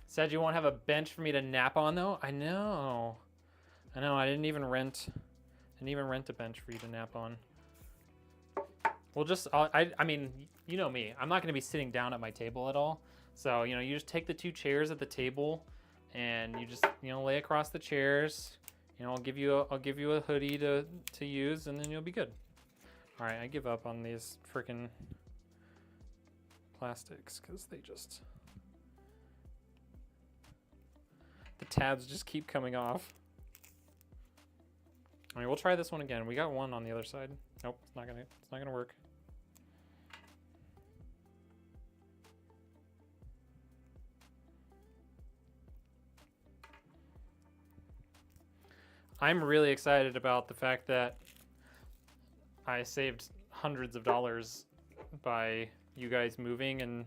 Said you won't have a bench for me to nap on though? I know. I didn't even rent a bench for you to nap on. We'll just, I mean, you know me. I'm not going to be sitting down at my table at all. So, you know, you just take the 2 chairs at the table and you just, you know, lay across the chairs. You know, I'll give you a hoodie to use and then you'll be good. All right, I give up on these freaking plastics because they just, the tabs just keep coming off. I mean, we'll try this one again. We got one on the other side. Nope, it's not gonna work. I'm really excited about the fact that I saved hundreds of dollars by you guys moving and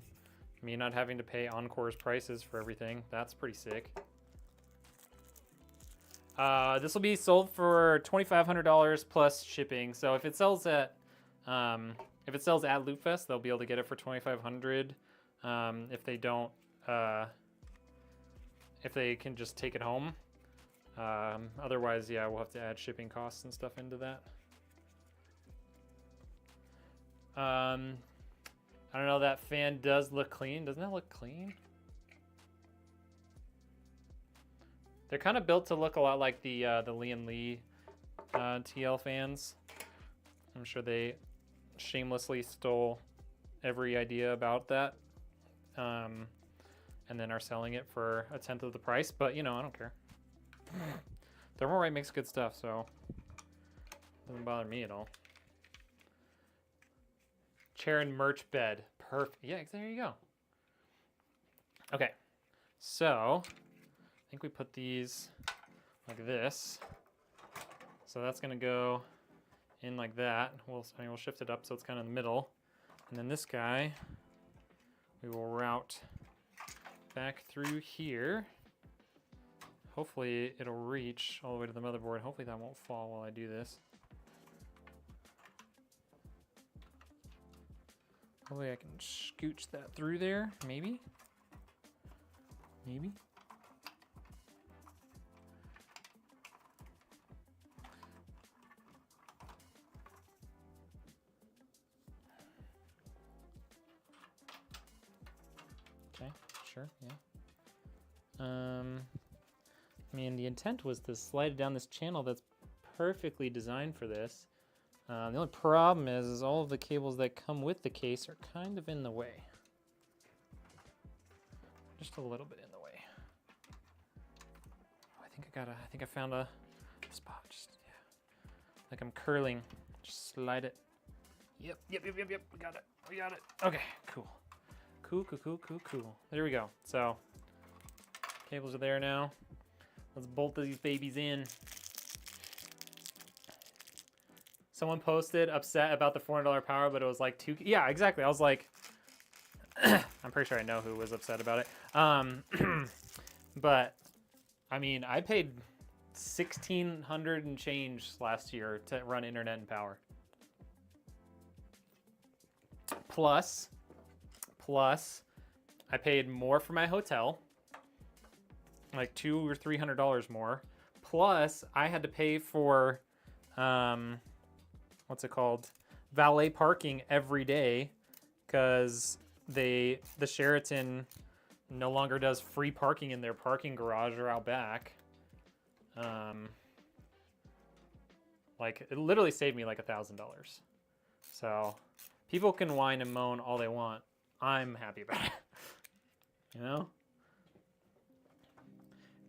me not having to pay Encore's prices for everything. That's pretty sick. This will be sold for $2,500 plus shipping. So if it sells at Lootfest, they'll be able to get it for $2,500. If they don't, if they can just take it home. Otherwise, yeah, we'll have to add shipping costs and stuff into that. I don't know, that fan does look clean. Doesn't it look clean? They're kind of built to look a lot like the Lian Li TL fans. I'm sure they shamelessly stole every idea about that, and then are selling it for 1/10 of the price. But you know, I don't care. Thermalright makes good stuff, so it doesn't bother me at all. Chair and merch bed, perfect. Yeah, there you go. Okay, so I think we put these like this. So that's gonna go in like that. We'll shift it up so it's kind of in the middle. And then this guy, we will route back through here. Hopefully it'll reach all the way to the motherboard. Hopefully that won't fall while I do this. Hopefully I can scooch that through there, maybe. Maybe. Okay, sure, yeah. I mean, the intent was to slide it down this channel that's perfectly designed for this. The only problem is all of the cables that come with the case are kind of in the way. Just a little bit in the way. Oh, I think I found a spot. Just, yeah. Like I'm curling. Just slide it. Yep. We got it. Okay, cool. Cool. There we go. So, cables are there now. Let's bolt these babies in. Someone posted upset about the $400 power, but it was like yeah, exactly. I was like, I'm pretty sure I know who was upset about it. But I mean, I paid $1,600 and change last year to run internet and power. Plus, I paid more for my hotel, like $200 or $300 more. Plus, I had to pay for, what's it called? Valet parking every day, because the Sheraton no longer does free parking in their parking garage or out back. Like, it literally saved me like $1,000. So, people can whine and moan all they want. I'm happy about it. You know?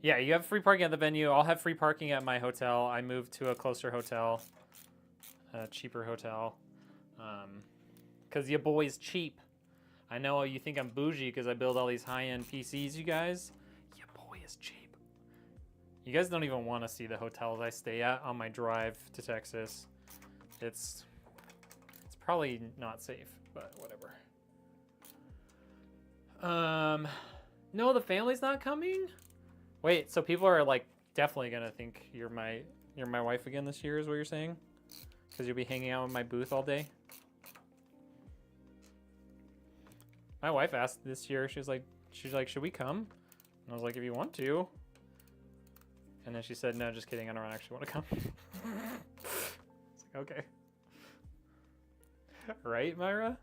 Yeah, you have free parking at the venue. I'll have free parking at my hotel. I moved to a closer hotel, a cheaper hotel, because your boy's cheap. I know you think I'm bougie because I build all these high-end PCs, you guys. Your boy is cheap. You guys don't even want to see the hotels I stay at on my drive to Texas. It's probably not safe, but whatever. No, the family's not coming? Wait, so people are like definitely gonna think you're my wife again this year, is what you're saying? Because you'll be hanging out in my booth all day? My wife asked this year, she's like, should we come? And I was like, if you want to. And then she said, no, just kidding, I don't actually want to come. It's like, okay. Right, Myra?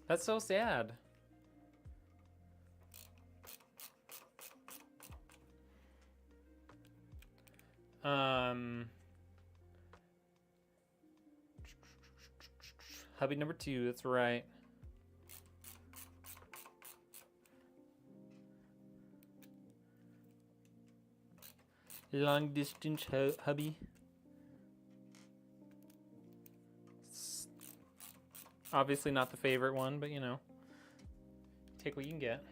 That's so sad. Hubby number 2, that's right. long distance hubby. It's obviously not the favorite one, but you know, take what you can get.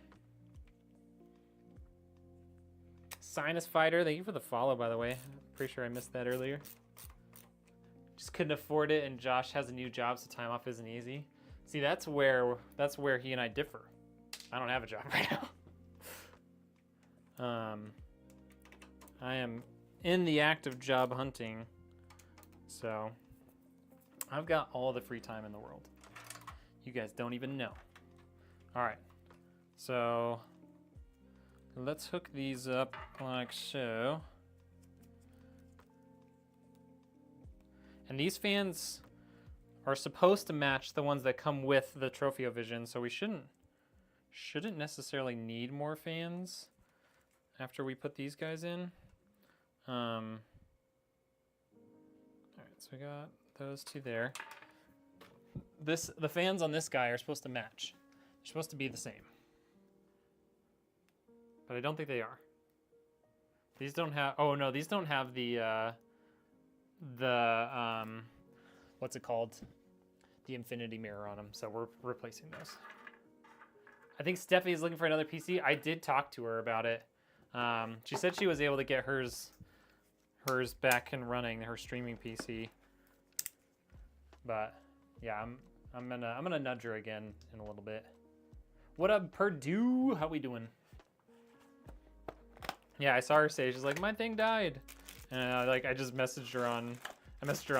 Sinus Fighter, thank you for the follow, by the way. Pretty sure I missed that earlier. Just couldn't afford it, and Josh has a new job, so time off isn't easy. See, that's where he and I differ. I don't have a job right now. I am in the act of job hunting, so I've got all the free time in the world. You guys don't even know. All right, so let's hook these up like so. And these fans are supposed to match the ones that come with the Tropheo-Vision, so we shouldn't necessarily need more fans after we put these guys in. All right, so we got those two there. The fans on this guy are supposed to match. They're supposed to be the same, but I don't think they are. These don't have. Oh no, these don't have the what's it called? The infinity mirror on them. So we're replacing those. I think Steffi is looking for another PC. I did talk to her about it. She said she was able to get hers back and running, her streaming PC. But yeah, I'm gonna nudge her again in a little bit. What up, Purdue? How we doing? Yeah, I saw her say, she's like, my thing died. And I just messaged her on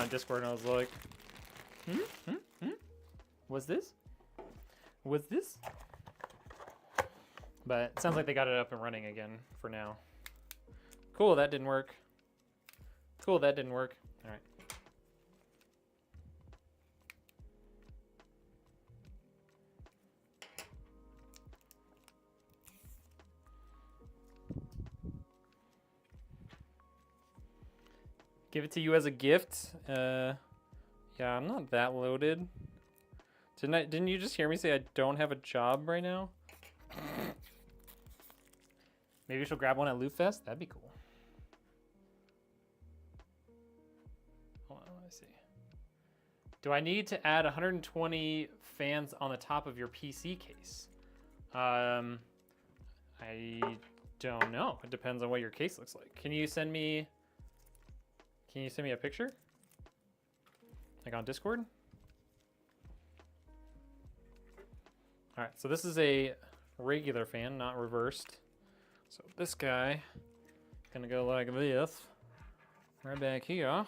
Discord, and I was like, Was this? But it sounds like they got it up and running again for now. Cool, that didn't work. All right. Give it to you as a gift. Yeah, I'm not that loaded. Didn't you just hear me say I don't have a job right now? Maybe she'll grab one at Lootfest. That'd be cool. Hold on, let me see. Do I need to add 120 fans on the top of your PC case? I don't know. It depends on what your case looks like. Can you send me a picture? Like on Discord? All right, so this is a regular fan, not reversed. So this guy gonna go like this, right back here.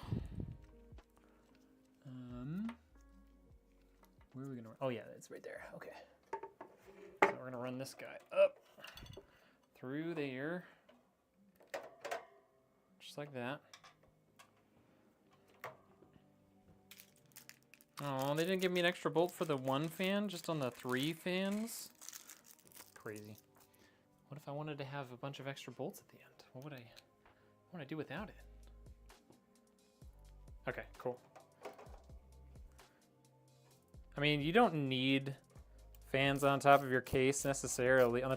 Where are we gonna? Oh yeah, it's right there. Okay. So we're gonna run this guy up through there, just like that. Oh, they didn't give me an extra bolt for the one fan, just on the 3 fans. Crazy. What if I wanted to have a bunch of extra bolts at the end? What would I do without it? Okay, cool. I mean, you don't need fans on top of your case necessarily, but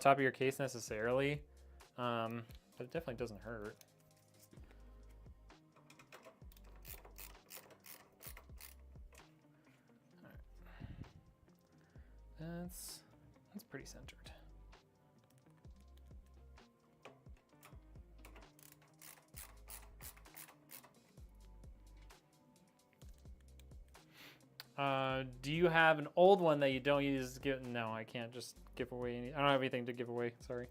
it definitely doesn't hurt. That's pretty centered. Do you have an old one that you don't use? No, I can't just give away any. I don't have anything to give away. Sorry.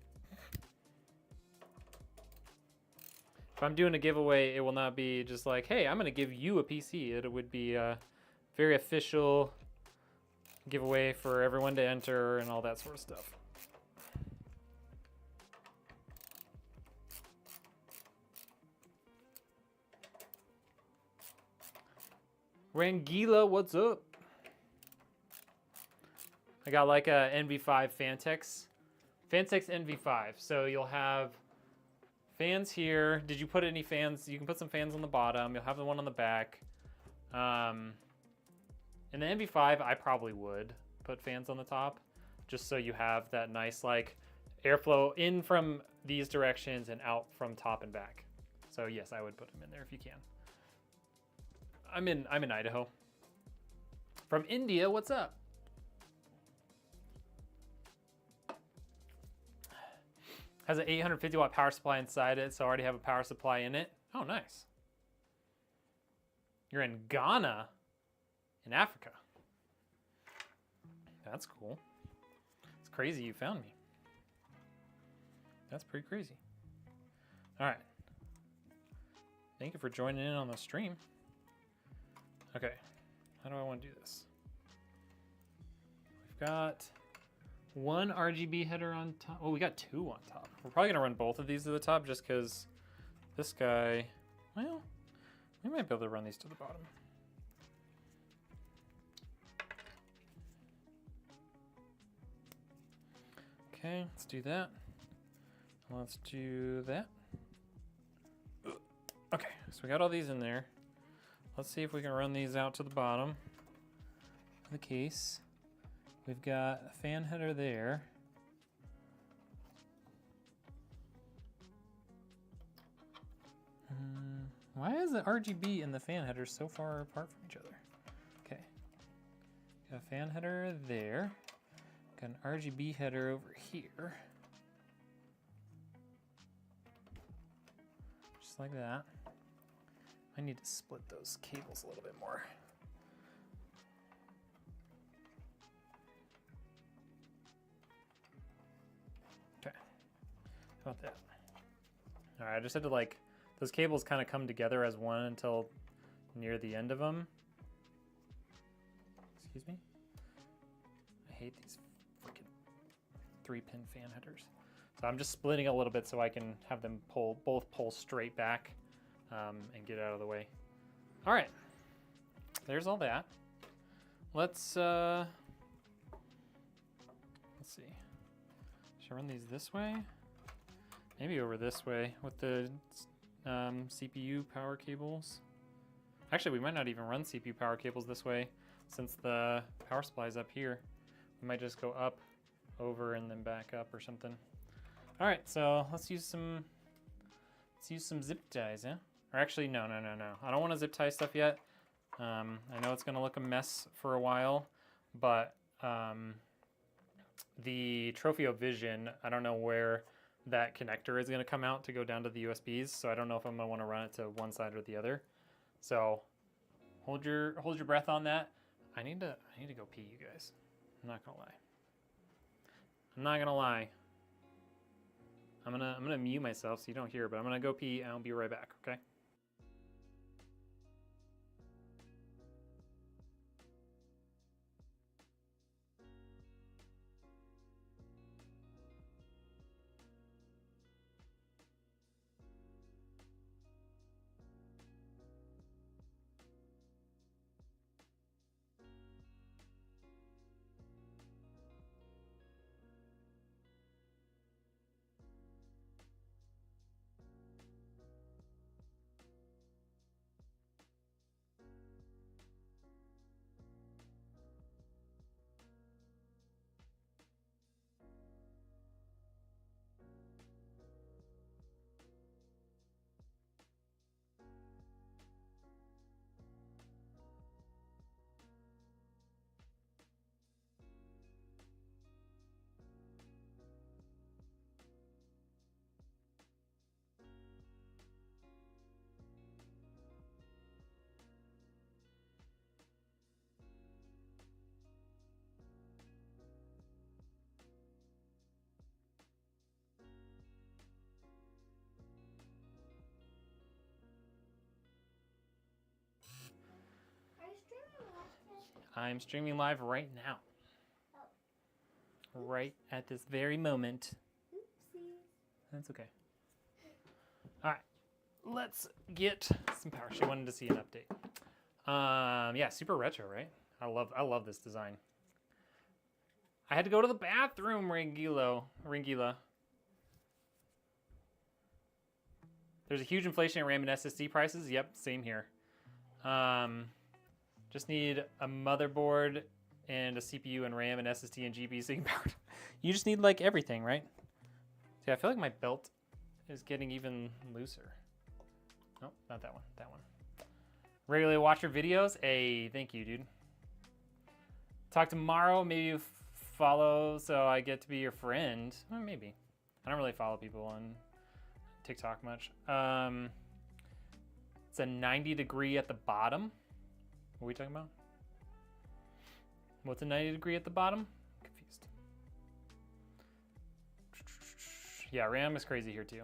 If I'm doing a giveaway, it will not be just like, hey, I'm going to give you a PC. It would be a very official giveaway for everyone to enter and all that sort of stuff. Rangila, what's up? I got like a NV5 Fantex NV5. So you'll have fans here. Did you put any fans? You can put some fans on the bottom. You'll have the one on the back. In the NV5, I probably would put fans on the top, just so you have that nice like airflow in from these directions and out from top and back. So yes, I would put them in there if you can. I'm in Idaho. From India, what's up? Has an 850 watt power supply inside it, so I already have a power supply in it. Oh, nice. You're in Ghana, in Africa. That's cool. It's crazy you found me. That's pretty crazy. All right. Thank you for joining in on the stream. Okay, how do I want to do this? We've got one RGB header on top. Oh, we got two on top. We're probably gonna run both of these to the top just because this guy, well, we might be able to run these to the bottom. Okay, let's do that. Let's do that. Okay, so we got all these in there. Let's see if we can run these out to the bottom of the case. We've got a fan header there. Why is the RGB and the fan header so far apart from each other? Okay, got a fan header there. Got an RGB header over here. Just like that. I need to split those cables a little bit more. Okay, how about that? All right, I just had to like, those cables kind of come together as one until near the end of them. Excuse me? I hate these freaking 3-pin fan headers. So I'm just splitting a little bit so I can have them both pull straight back. And get out of the way. All right, there's all that. Let's see. Should I run these this way? Maybe over this way with the CPU power cables. Actually, we might not even run CPU power cables this way since the power supply is up here. We might just go up, over, and then back up or something. All right, so let's use some zip ties, yeah? Or actually, no. I don't want to zip tie stuff yet. I know it's going to look a mess for a while, but the Tropheo Vision, I don't know where that connector is going to come out to go down to the USBs, so I don't know if I'm going to want to run it to one side or the other. So hold your breath on that. I need to go pee, you guys. I'm not going to lie. I'm gonna mute myself so you don't hear, but I'm gonna go pee and I'll be right back, okay? I'm streaming live right now. Oh. Right at this very moment. Oopsie. That's okay. All right, let's get some power. She wanted to see an update. Yeah, super retro, right? I love this design. I had to go to the bathroom, Ringila. There's a huge inflation in RAM and SSD prices. Yep, same here. Just need a motherboard and a CPU and RAM and SSD and GPU so you can power it. You just need like everything, right? See, I feel like my belt is getting even looser. Nope, not that one. That one. Regularly watch your videos. Hey, thank you, dude. Talk tomorrow. Maybe you follow so I get to be your friend. Well, maybe. I don't really follow people on TikTok much. It's a 90 degree at the bottom. What are we talking about? What's a 90 degree at the bottom? Confused. Yeah, RAM is crazy here too.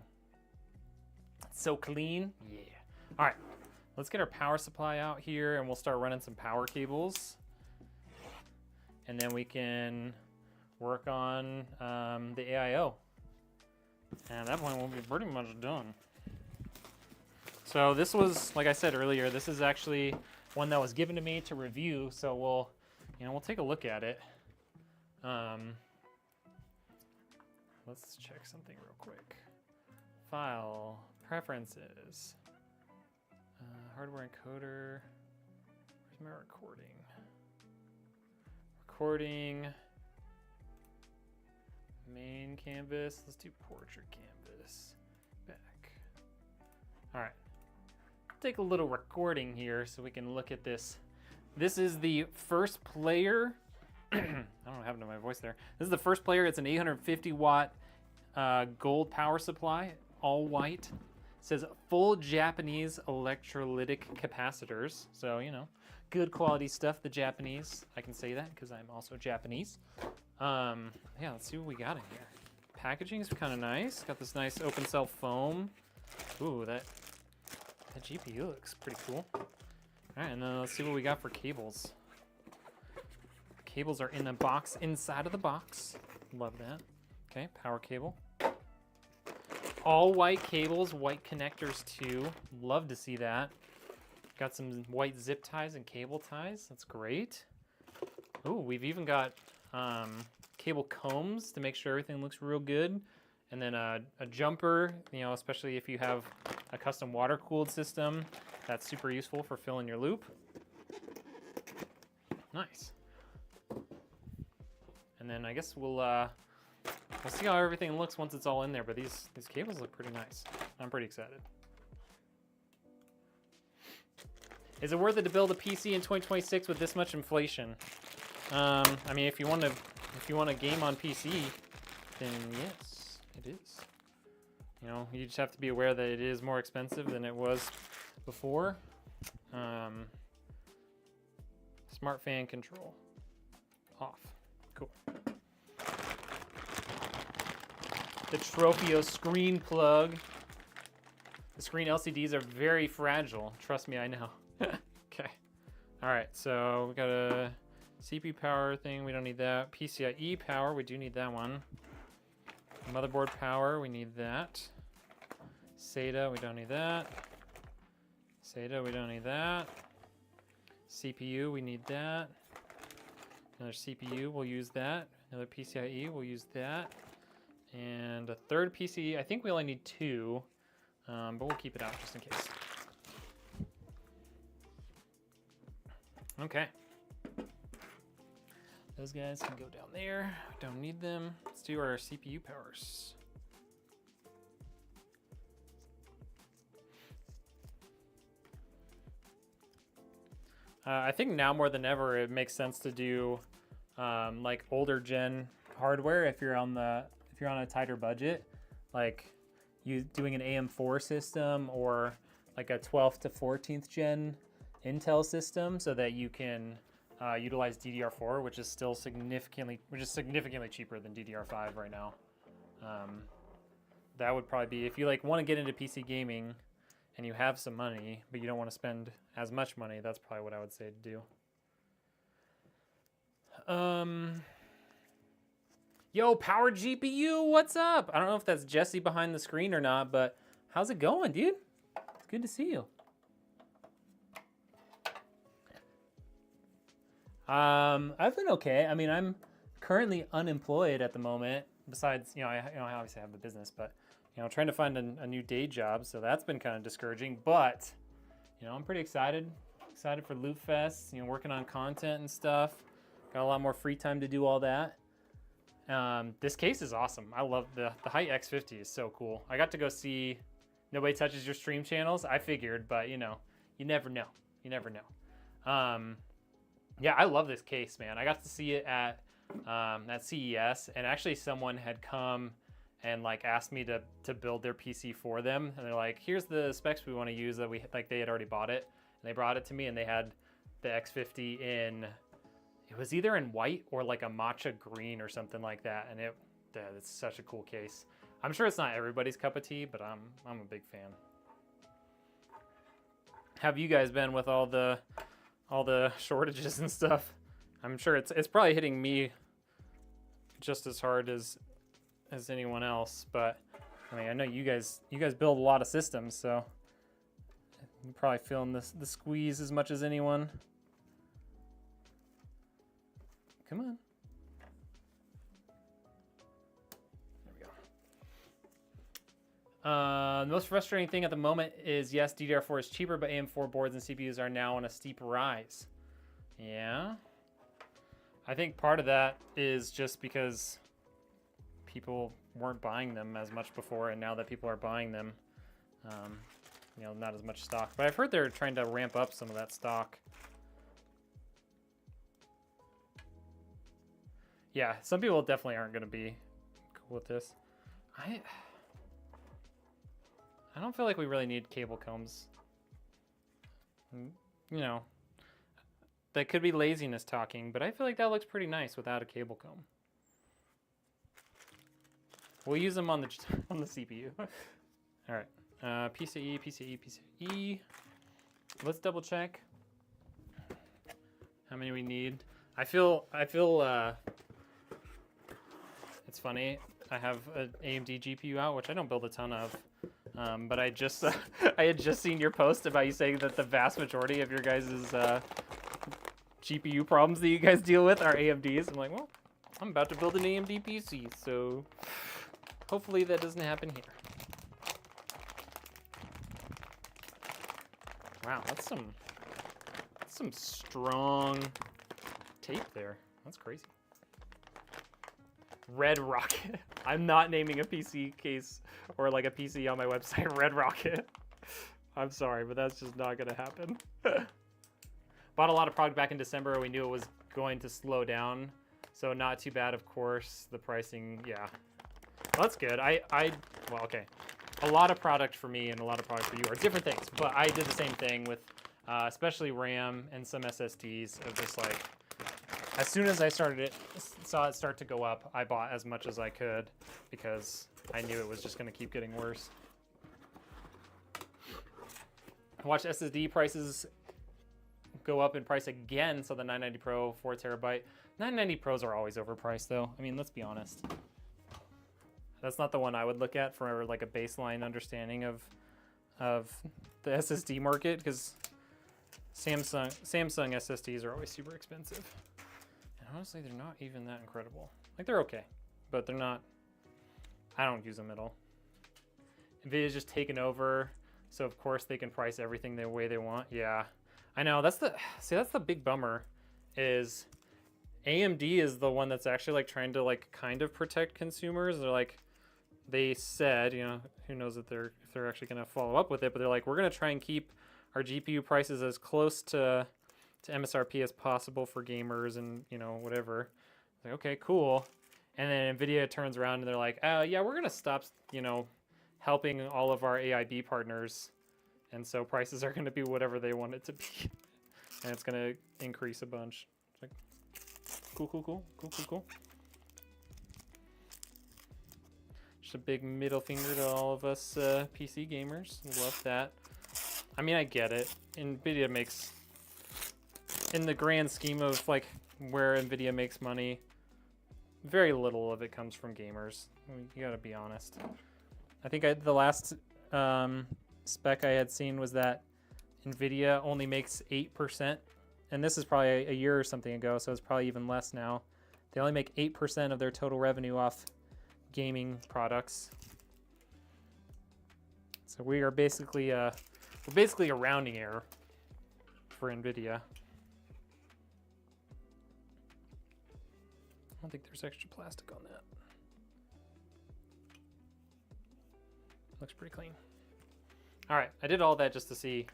It's so clean. Yeah. All right, let's get our power supply out here and we'll start running some power cables. And then we can work on the AIO. And at that point, we'll be pretty much done. So this was, like I said earlier, this is actually one that was given to me to review. So we'll take a look at it. Let's check something real quick. File, preferences, hardware encoder. Where's my recording? Recording, main canvas. Let's do portrait canvas. Back. All right. Take a little recording here so we can look at this. This is the first player. I don't know what happened to my voice there. This is the first player. It's an 850 watt gold power supply, all white. It says full Japanese electrolytic capacitors. So, you know, good quality stuff, the Japanese. I can say that because I'm also Japanese. Yeah, let's see what we got in here. Packaging is kind of nice. Got this nice open cell foam. Ooh, that GPU looks pretty cool. All right, and then let's see what we got for cables. Cables are in the box, inside of the box. Love that. Okay, power cable. All white cables, white connectors too. Love to see that. Got some white zip ties and cable ties. That's great. Ooh, we've even got cable combs to make sure everything looks real good. And then a jumper, you know, especially if you have a custom water-cooled system. That's super useful for filling your loop. Nice. And then I guess we'll see how everything looks once it's all in there. But these cables look pretty nice. I'm pretty excited. Is it worth it to build a PC in 2026 with this much inflation? I mean, if you want to game on PC, then yes, it is. You know, you just have to be aware that it is more expensive than it was before. Smart fan control off. Cool. The Tropheo screen plug. The screen LCDs are very fragile. Trust me, I know. Okay. All right, so we got a CPU power thing. We don't need that. PCIe power. We do need that one. Motherboard power. We need that. SATA. We don't need that. SATA. We don't need that. CPU. We need that. Another CPU. We'll use that. Another PCIe. We'll use that. And a third PCIe. I think we only need two, but we'll keep it out just in case. Okay. Those guys can go down there. We don't need them. Let's do our CPU powers. I think now more than ever it makes sense to do like older gen hardware if you're on a tighter budget, like you doing an AM4 system or like a 12th to 14th gen Intel system, so that you can utilize DDR4, which is significantly cheaper than DDR5 right now. That would probably be, if you like want to get into PC gaming and you have some money, but you don't want to spend as much money, that's probably what I would say to do. Yo, Power GPU, what's up? I don't know if that's Jesse behind the screen or not, but how's it going, dude? It's good to see you. I've been okay. I mean, I'm currently unemployed at the moment. Besides, I obviously have the business, but trying to find a new day job. So that's been kind of discouraging. But I'm pretty excited. Excited for Lootfest. Working on content and stuff. Got a lot more free time to do all that. This case is awesome. I love the Height X50 is so cool. I got to go see Nobody touches your stream channels. I figured, but you know, you never know. You never know. Yeah, I love this case, man. I got to see it at CES, and actually someone had come and like asked me to build their PC for them, and they're like, here's the specs we want to use that we like. They had already bought it, and they brought it to me, and they had the X50 in, it was either in white or like a matcha green or something like that, and it's such a cool case. I'm sure it's not everybody's cup of tea, but I'm a big fan. Have you guys been with all the shortages and stuff? I'm sure it's probably hitting me just as hard as anyone else, but I mean, I know you guys build a lot of systems, so you're probably feeling the squeeze as much as anyone. Come on. There we go. The most frustrating thing at the moment is, yes, DDR4 is cheaper, but AM4 boards and CPUs are now on a steep rise. Yeah. I think part of that is just because people weren't buying them as much before, and now that people are buying them, you know, not as much stock. But I've heard they're trying to ramp up some of that stock. Yeah, some people definitely aren't going to be cool with this. I don't feel like we really need cable combs. You know, that could be laziness talking, but I feel like that looks pretty nice without a cable comb. We'll use them on the CPU. All right, PCE. Let's double check how many we need. I feel. It's funny. I have an AMD GPU out, which I don't build a ton of, but I just I had just seen your post about you saying that the vast majority of your guys' GPU problems that you guys deal with are AMDs. I'm like, well, I'm about to build an AMD PC, so hopefully that doesn't happen here. Wow, that's some strong tape there. That's crazy. Red Rocket. I'm not naming a PC case or like a PC on my website Red Rocket. I'm sorry, but that's just not gonna happen. Bought a lot of product back in December. We knew it was going to slow down, so not too bad, of course. The pricing, yeah. Well, that's good. Well, okay. A lot of product for me and a lot of product for you are different things, but I did the same thing with especially RAM and some SSDs of just like, as soon as I saw it start to go up, I bought as much as I could because I knew it was just going to keep getting worse. I watched SSD prices go up in price again, so the 990 Pro 4 terabyte. 990 Pros are always overpriced though. I mean, let's be honest. That's not the one I would look at for like a baseline understanding of the SSD market, because Samsung SSDs are always super expensive. Honestly, they're not even that incredible. Like, they're okay, but they're not, I don't use them at all. Nvidia's just taken over, so of course they can price everything the way they want. Yeah, I know, that's the big bummer, is AMD is the one that's actually like trying to like kind of protect consumers. They're like, they said, you know, who knows if they're actually gonna follow up with it, but they're like, we're gonna try and keep our GPU prices as close to MSRP as possible for gamers and, you know, whatever. Like, okay, cool. And then Nvidia turns around and they're like, yeah, we're gonna stop, you know, helping all of our AIB partners, and so prices are gonna be whatever they want it to be, and it's gonna increase a bunch. It's like, cool. Just a big middle finger to all of us PC gamers. Love that. I mean, I get it. Nvidia makes, in the grand scheme of like where Nvidia makes money, very little of it comes from gamers. I mean, you gotta be honest. I think the last spec I had seen was that Nvidia only makes 8%, and this is probably a year or something ago, so it's probably even less now. They only make 8% of their total revenue off gaming products. So we are basically a rounding error for Nvidia. I don't think there's extra plastic on that. Looks pretty clean. All right, I did all that just to see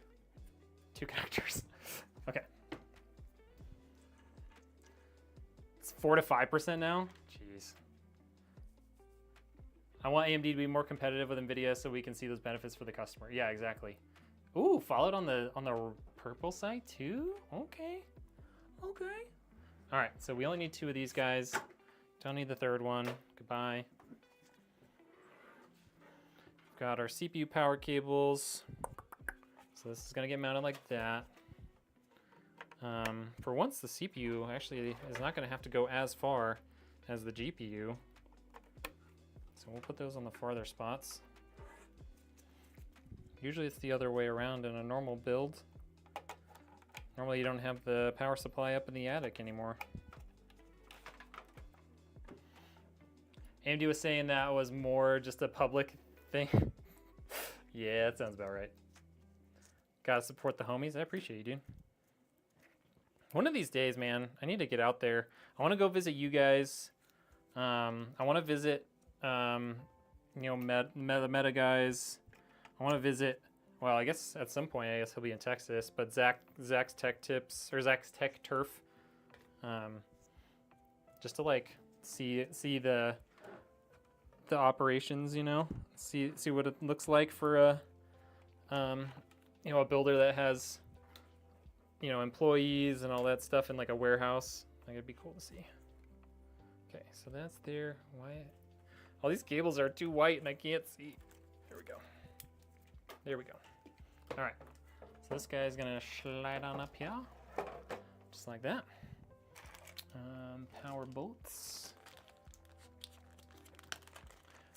2 connectors. Okay. It's 4 to 5% now. Jeez. I want AMD to be more competitive with Nvidia so we can see those benefits for the customer. Yeah, exactly. Ooh, followed on the purple side too. Okay. Okay. All right, so we only need 2 of these guys. Don't need the 3rd one. Goodbye. Got our CPU power cables. So this is gonna get mounted like that. For once, the CPU actually is not gonna have to go as far as the GPU. So we'll put those on the farther spots. Usually it's the other way around in a normal build. Normally you don't have the power supply up in the attic anymore. AMD was saying that was more just a public thing. Yeah, that sounds about right. Gotta support the homies. I appreciate you, dude. One of these days, man, I need to get out there. I want to go visit you guys. I want to visit, you know, the Meta guys. I want to visit. Well, I guess at some point, I guess he'll be in Texas. But Zach's Tech Tips or Zach's Tech Turf, just to like see the operations, you know, see what it looks like for a, you know, a builder that has, you know, employees and all that stuff in like a warehouse. I think it'd be cool to see. Okay, so that's there. Why? All these cables are too white and I can't see. There we go. There we go. All right. So this guy's gonna slide on up here, just like that. Power bolts.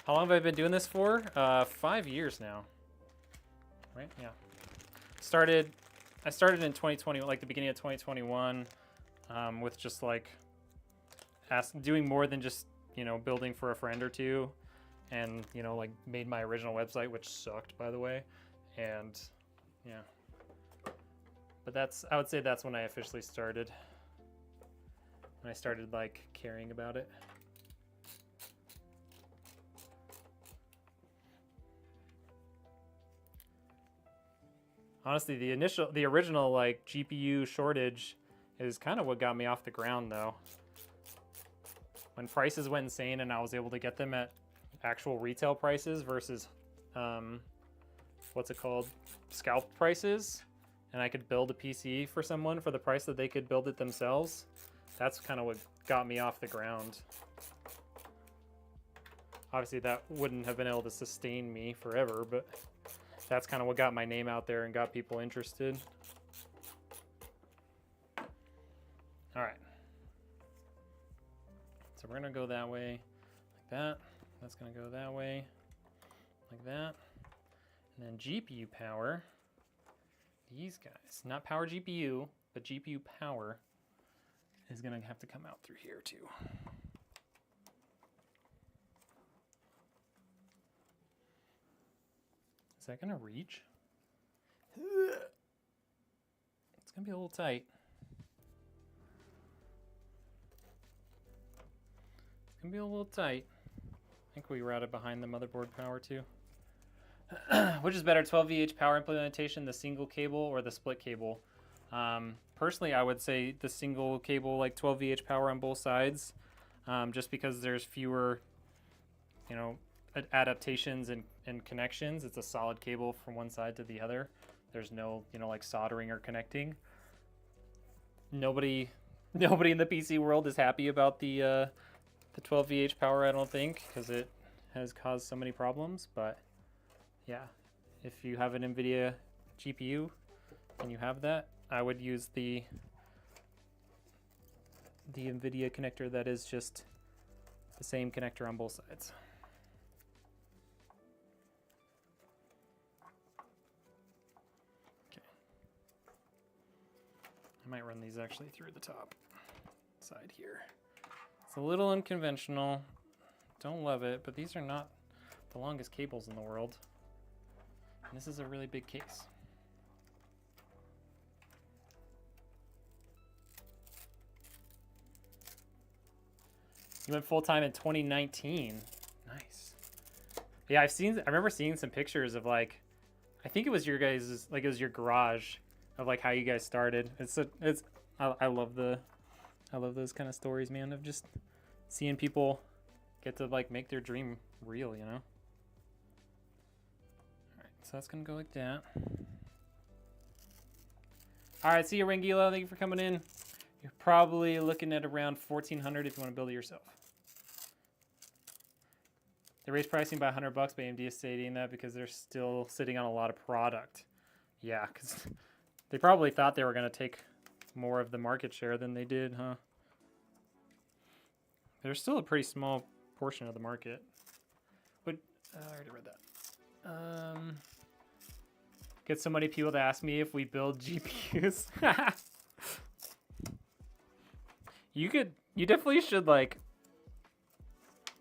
How long have I been doing this for? 5 years now. Right? Yeah. I started in 2020, like the beginning of 2021, with just like doing more than just, you know, building for a friend or two, and, you know, like made my original website, which sucked, by the way, and yeah. But I would say that's when I officially started. When I started like caring about it. Honestly, the original like GPU shortage is kind of what got me off the ground though. When prices went insane and I was able to get them at actual retail prices versus, what's it called? Scalp prices. And I could build a PC for someone for the price that they could build it themselves. That's kind of what got me off the ground. Obviously that wouldn't have been able to sustain me forever, but that's kind of what got my name out there and got people interested. All right. So we're gonna go that way, like that. That's gonna go that way, like that. And then GPU power, these guys, not power GPU, but GPU power is gonna have to come out through here too. Is that gonna reach? It's gonna be a little tight. It's gonna be a little tight. I think we routed behind the motherboard power too. Which is better, 12VH power implementation, the single cable or the split cable? Personally, I would say the single cable, like 12VH power on both sides, just because there's fewer, you know, adaptations and connections. It's a solid cable from one side to the other. There's no, you know, like soldering or connecting. Nobody in the PC world is happy about the 12VH power, I don't think, because it has caused so many problems. But yeah, if you have an Nvidia GPU and you have that, I would use the Nvidia connector that is just the same connector on both sides. Okay. I might run these actually through the top side here. It's a little unconventional. Don't love it, but these are not the longest cables in the world. And this is a really big case. You went full time in 2019. Nice. Yeah, I remember seeing some pictures of like, I think it was your guys' like it was your garage of like how you guys started. I love those kind of stories, man, of just seeing people get to like make their dream real, you know. All right, so that's gonna go like that. All right, see you, Rangilo. Thank you for coming in. You're probably looking at around 1,400 if you want to build it yourself. They raised pricing by $100, but AMD is stating that because they're still sitting on a lot of product. Yeah, because they probably thought they were going to take more of the market share than they did, huh? They're still a pretty small portion of the market. But I already read that. Get so many people to ask me if we build GPUs. You definitely should like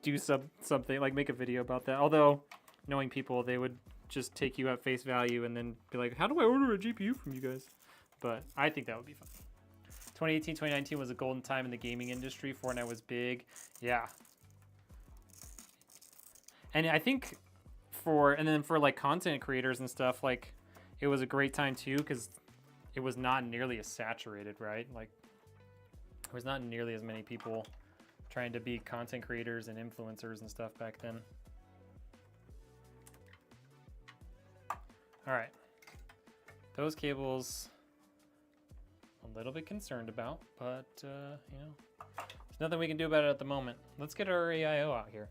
do something like make a video about that. Although knowing people, they would just take you at face value and then be like, how do I order a GPU from you guys? But I think that would be fun. 2018, 2019 was a golden time in the gaming industry. Fortnite was big. Yeah. And I think for like content creators and stuff, like it was a great time too, because it was not nearly as saturated, right? Like there was not nearly as many people trying to be content creators and influencers and stuff back then. All right, those cables a little bit concerned about, but you know, there's nothing we can do about it at the moment. Let's get our AIO out here.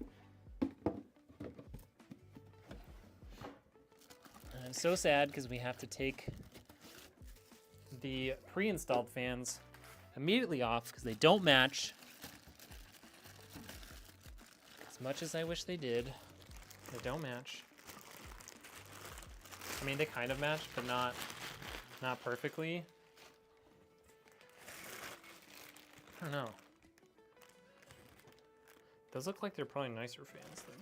I'm so sad because we have to take the pre-installed fans immediately off because they don't match. As much as I wish they did, they don't match. I mean, they kind of match, but not perfectly. I don't know. Those look like they're probably nicer fans then.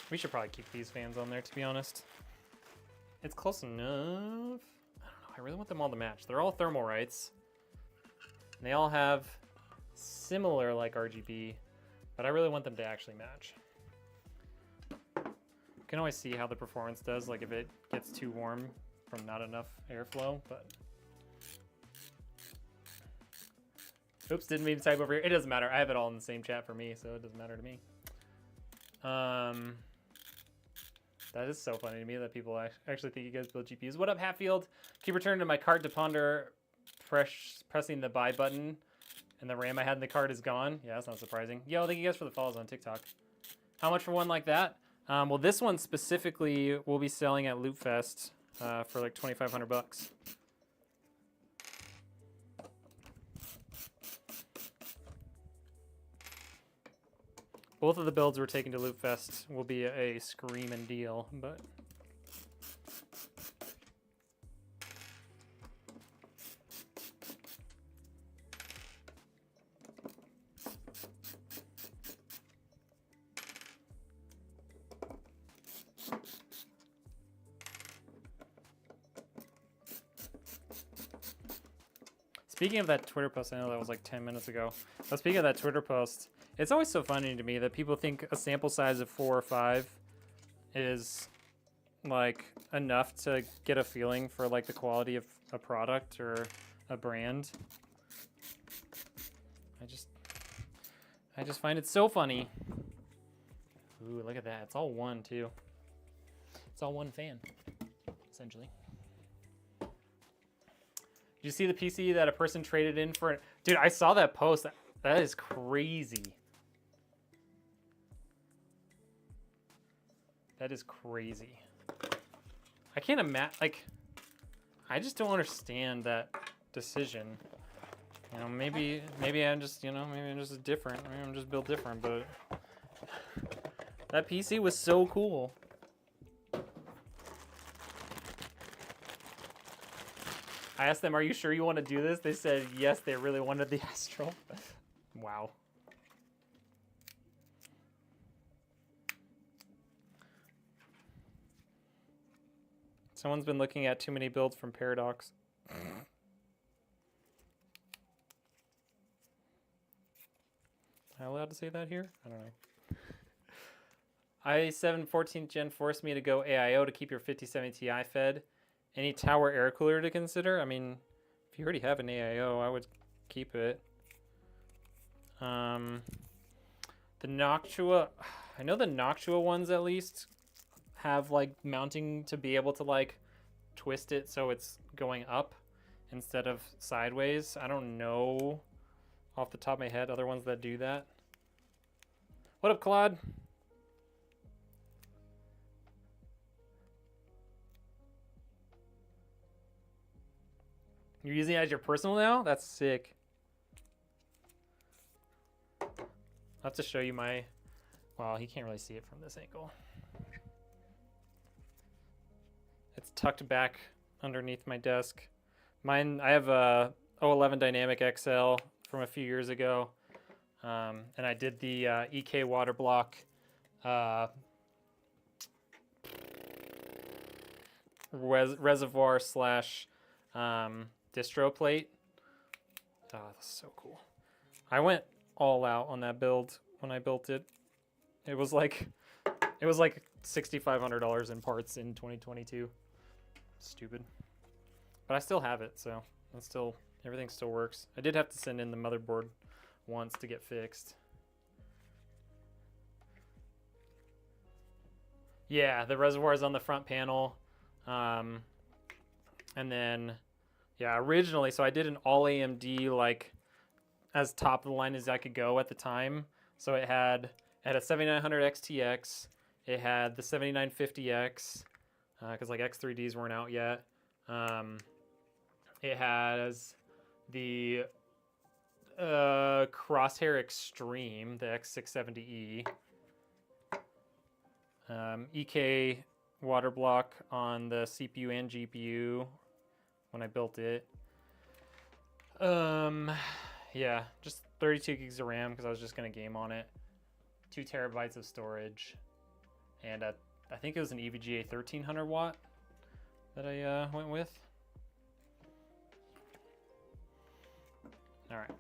We should probably keep these fans on there, to be honest. It's close enough. I don't know. I really want them all to match. They're all thermal, rights. And they all have similar like RGB, but I really want them to actually match. You can always see how the performance does, like if it gets too warm from not enough airflow, but. Oops, didn't mean to type over here. It doesn't matter. I have it all in the same chat for me, so it doesn't matter to me. That is so funny to me that people actually think you guys build GPUs. What up, Hatfield? Keep returning to my cart to ponder pressing the buy button, and the RAM I had in the cart is gone. Yeah, that's not surprising. Yo, thank you guys for the follows on TikTok. How much for one like that? Well, this one specifically will be selling at Lootfest for like $2,500. Both of the builds we're taking to Lootfest will be a screaming deal, but speaking of that Twitter post, I know that was like 10 minutes ago, but speaking of that Twitter post, it's always so funny to me that people think a sample size of 4 or 5 is like enough to get a feeling for like the quality of a product or a brand. I just find it so funny. Ooh, look at that. It's all one too. It's all one fan, essentially. Did you see the PC that a person traded in for? Dude, I saw that post. That is crazy. That is crazy. I can't imagine, like, I just don't understand that decision. You know, maybe I'm just, you know, maybe I'm just different. Maybe I'm just built different, but that PC was so cool. I asked them, are you sure you want to do this? They said, yes, they really wanted the Astral. Wow. Someone's been looking at too many builds from Paradox. Am I allowed to say that here? I don't know. i7 14th gen forced me to go AIO to keep your 5070 Ti fed. Any tower air cooler to consider? I mean, if you already have an AIO, I would keep it. The Noctua, I know the Noctua ones at least have like mounting to be able to like twist it so it's going up instead of sideways. I don't know off the top of my head other ones that do that. What up, Claude? You're using it as your personal now? That's sick. I'll have to show you my, well, he can't really see it from this angle. It's tucked back underneath my desk. Mine, I have a 011 Dynamic XL from a few years ago. And I did the EK water block reservoir slash distro plate. Oh, that's so cool. I went all out on that build when I built it. It was like $6,500 in parts in 2022. Stupid. But I still have it, so it's still, everything still works. I did have to send in the motherboard once to get fixed. Yeah, the reservoir is on the front panel. And then, yeah, originally, so I did an all AMD, like, as top of the line as I could go at the time. So it had a 7900 XTX. It had the 7950X, because like X3Ds weren't out yet. It has the Crosshair Extreme, the X670E. EK water block on the CPU and GPU when I built it. Yeah, just 32 gigs of RAM because I was just gonna game on it. 2 terabytes of storage, and I think it was an EVGA 1300 watt that I went with. All right.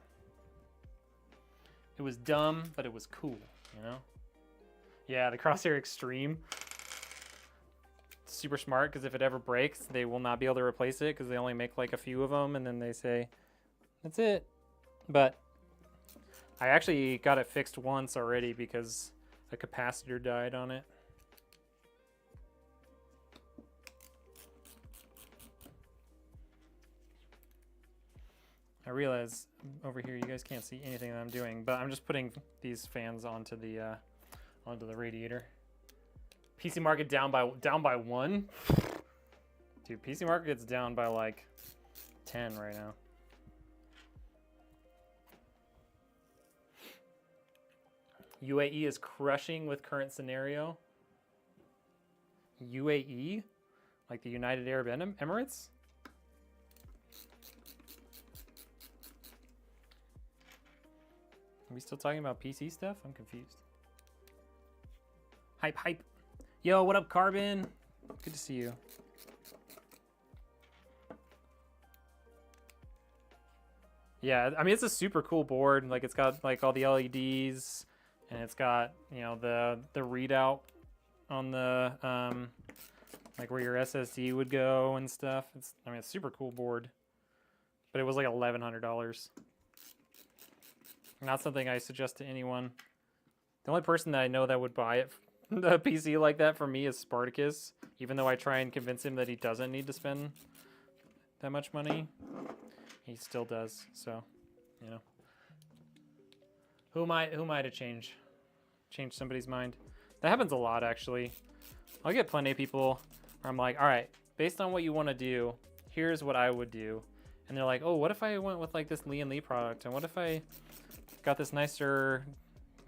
It was dumb, but it was cool, you know? Yeah, the Crosshair Extreme. Super smart, because if it ever breaks, they will not be able to replace it, because they only make like a few of them, and then they say, that's it. But I actually got it fixed once already, because a capacitor died on it. I realize over here you guys can't see anything that I'm doing, but I'm just putting these fans onto the radiator. PC market down by 1. Dude, PC market's down by like 10 right now. UAE is crushing with current scenario. UAE? Like the United Arab Emirates? Are we still talking about PC stuff? I'm confused. Hype, hype. Yo, what up, Carbon? Good to see you. Yeah, I mean, it's a super cool board. Like, it's got like all the LEDs, and it's got, you know, the readout on the like where your SSD would go and stuff. I mean, it's a super cool board, but it was like $1,100. Not something I suggest to anyone. The only person that I know that would buy it, a PC like that for me, is Spartacus. Even though I try and convince him that he doesn't need to spend that much money, he still does. So, you know, who am I to change somebody's mind? That happens a lot, actually. I'll get plenty of people where I'm like, all right, based on what you want to do, here's what I would do. And they're like, oh, what if I went with like this Lee & Lee product? And what if I got this nicer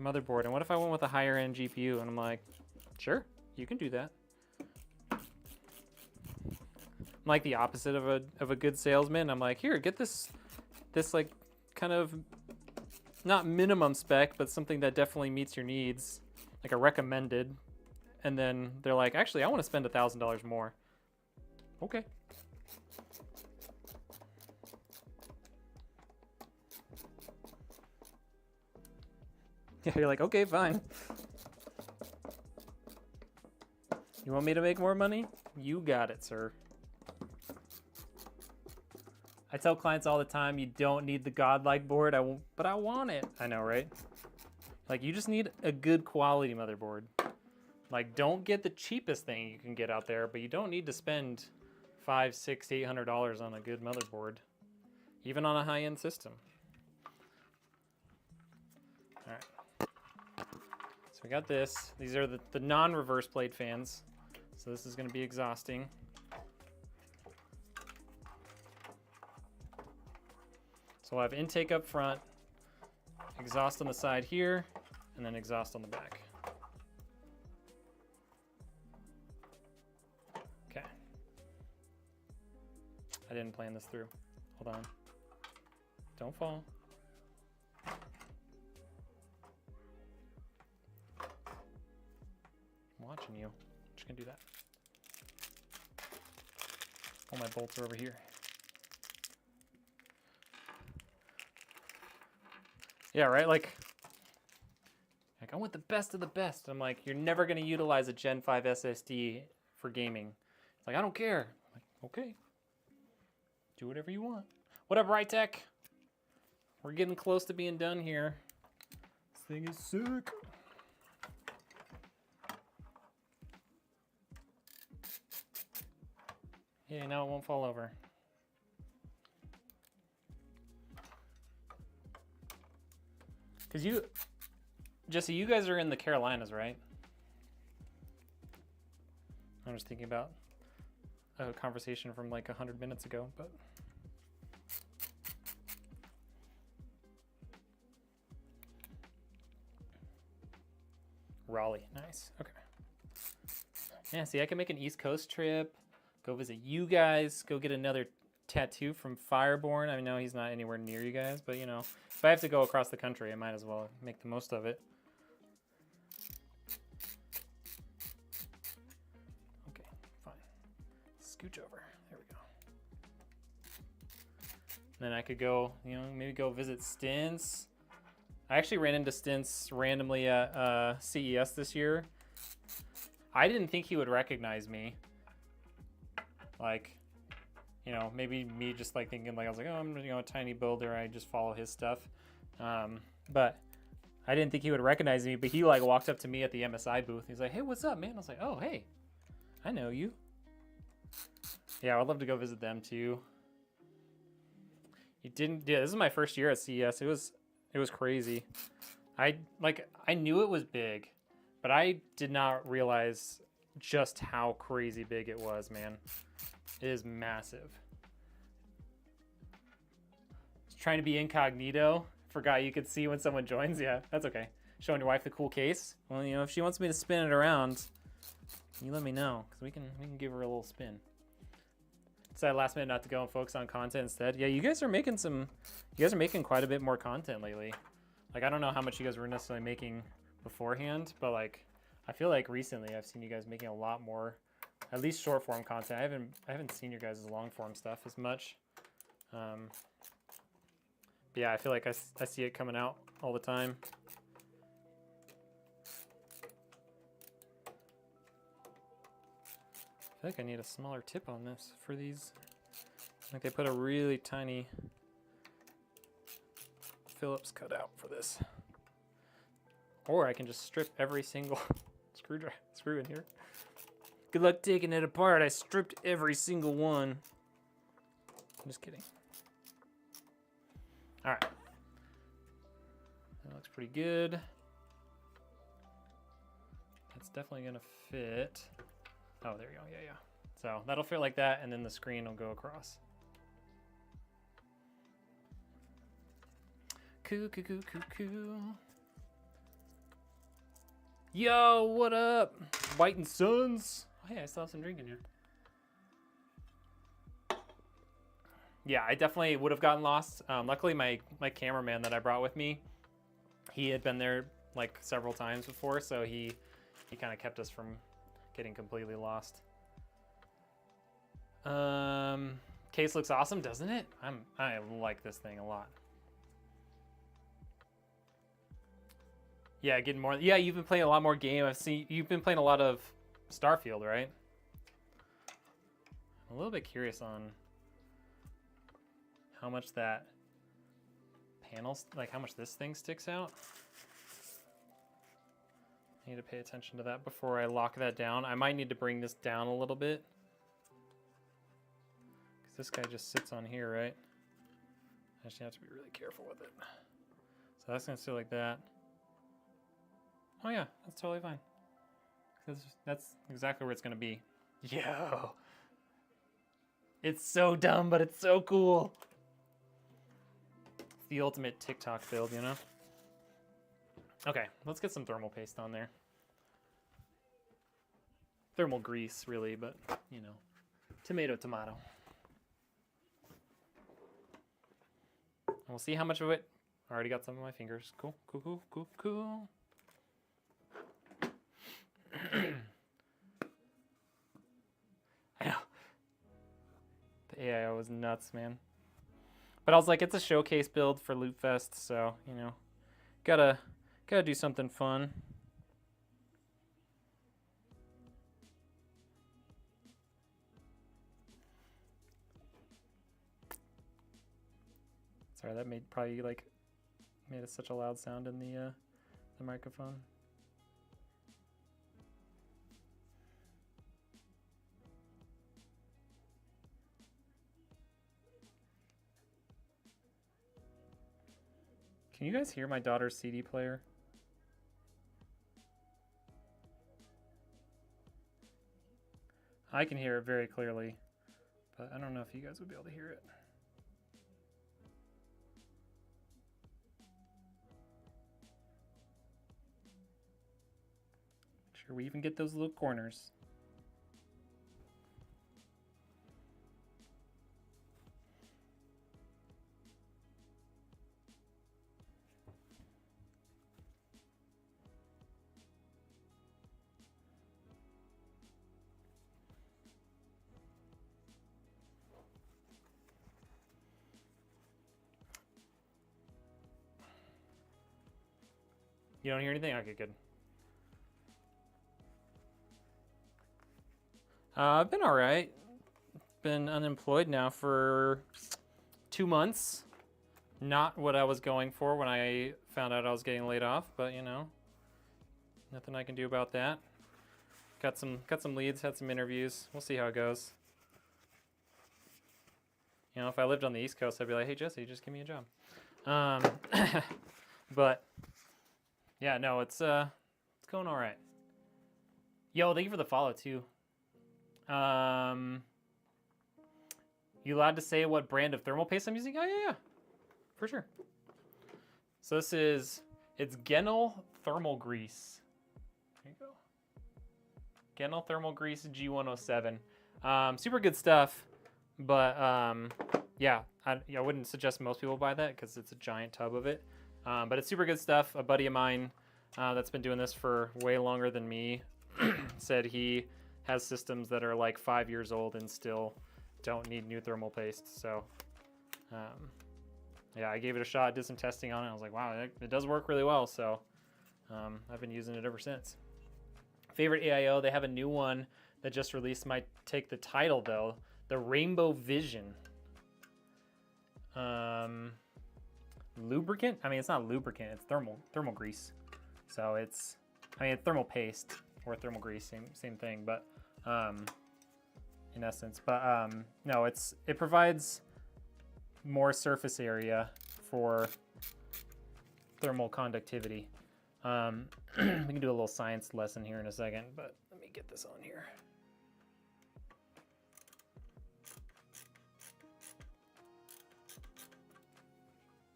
motherboard? And what if I went with a higher end GPU? And I'm like, sure, you can do that. I'm like the opposite of a good salesman. I'm like, here, get this like kind of not minimum spec, but something that definitely meets your needs, like a recommended. And then they're like, actually, I want to spend $1,000 more. Okay. Yeah, you're like, okay, fine. You want me to make more money? You got it, sir. I tell clients all the time, you don't need the godlike board, but I want it. I know, right? Like, you just need a good quality motherboard. Like, don't get the cheapest thing you can get out there, but you don't need to spend $500, $600, $800 on a good motherboard, even on a high-end system. All right. So we got this. These are the non-reverse blade fans. So this is going to be exhausting. So we'll have intake up front, exhaust on the side here, and then exhaust on the back. Okay. I didn't plan this through. Hold on. Don't fall. I'm watching you. I'm just gonna do that. All my bolts are over here. Yeah, right? Like I want the best of the best. I'm like, you're never gonna utilize a Gen 5 SSD for gaming. It's like, I don't care. I'm like, okay. Do whatever you want. What up, Right Tech? We're getting close to being done here. This thing is sick. Yeah, now it won't fall over. Because Jesse, you guys are in the Carolinas, right? I'm just thinking about a conversation from like 100 minutes ago, but. Raleigh, nice, okay. Yeah, see, I can make an East Coast trip, go visit you guys, go get another tattoo from Fireborn. I know he's not anywhere near you guys, but you know, if I have to go across the country, I might as well make the most of it. Okay, fine. Scooch over. There we go. Then I could go, you know, maybe go visit Stints. I actually ran into Stints randomly at CES this year. I didn't think he would recognize me. Like, you know, maybe me just like thinking like, I was like, oh, I'm, you know, a tiny builder. I just follow his stuff. But I didn't think he would recognize me, but he like walked up to me at the MSI booth. He's like, hey, what's up, man? I was like, oh, hey, I know you. Yeah, I'd love to go visit them too. You didn't, yeah, this is my first year at CES. It was crazy. I knew it was big, but I did not realize just how crazy big it was, man. It is massive. Trying to be incognito. Forgot you could see when someone joins. Yeah, that's okay. Showing your wife the cool case. Well, you know, if she wants me to spin it around, you let me know, because we can give her a little spin. Decided last minute not to go and focus on content instead. Yeah, you guys are making quite a bit more content lately. Like, I don't know how much you guys were necessarily making beforehand, but like, I feel like recently I've seen you guys making a lot more, at least short form content. I haven't seen your guys' long form stuff as much. But yeah, I feel like I see it coming out all the time. I feel like I need a smaller tip on this for these. Like they put a really tiny Phillips cutout for this. Or I can just strip every single screw in here. Good luck taking it apart. I stripped every single one. I'm just kidding. All right. That looks pretty good. That's definitely gonna fit. Oh, there you go, yeah. So that'll fit like that, and then the screen will go across. Coo. Yo, what up? White and Sons. Oh, hey, I still have some drink in here. Yeah, I definitely would have gotten lost. Luckily, my cameraman that I brought with me, he had been there like several times before, so he kind of kept us from getting completely lost. Case looks awesome, doesn't it? I like this thing a lot. Yeah, getting more. Yeah, you've been playing a lot more game. I've seen you've been playing a lot of Starfield, right? I'm a little bit curious on how much that panels, like how much this thing sticks out. I need to pay attention to that before I lock that down. I might need to bring this down a little bit, because this guy just sits on here, right? I just have to be really careful with it. So that's gonna sit like that. Oh yeah, that's totally fine. That's exactly where it's gonna be. Yo! It's so dumb, but it's so cool. It's the ultimate TikTok build, you know? Okay, let's get some thermal paste on there. Thermal grease, really, but, you know, tomato, tomato. And we'll see how much of it. I already got some on my fingers. Cool, cool, cool, cool, cool. I know. The AIO was nuts, man. But I was like, it's a showcase build for Lootfest, so, you know, gotta do something fun. Sorry, that made it such a loud sound in the microphone. Can you guys hear my daughter's CD player? I can hear it very clearly, but I don't know if you guys would be able to hear it. Make sure we even get those little corners. You don't hear anything? Okay, good. I've been all right. Been unemployed now for 2 months. Not what I was going for when I found out I was getting laid off, but you know, nothing I can do about that. Got some leads, had some interviews. We'll see how it goes. You know, if I lived on the East Coast, I'd be like, hey Jesse, just give me a job. But yeah, no, it's going all right. Yo, thank you for the follow too. You allowed to say what brand of thermal paste I'm using? Oh yeah, for sure. So it's Genel Thermal Grease. There you go. Genel Thermal Grease G107. Super good stuff, but yeah, I wouldn't suggest most people buy that because it's a giant tub of it. But it's super good stuff. A buddy of mine that's been doing this for way longer than me said he has systems that are like 5 years old and still don't need new thermal paste. So yeah, I gave it a shot, did some testing on it. I was like, wow, it does work really well. So I've been using it ever since. Favorite AIO, they have a new one that just released, might take the title though, the Rainbow Vision. Lubricant? I mean, it's not lubricant, it's thermal grease. So it's thermal paste or thermal grease, same thing, but in essence. But no, it provides more surface area for thermal conductivity. We can do a little science lesson here in a second, but let me get this on here.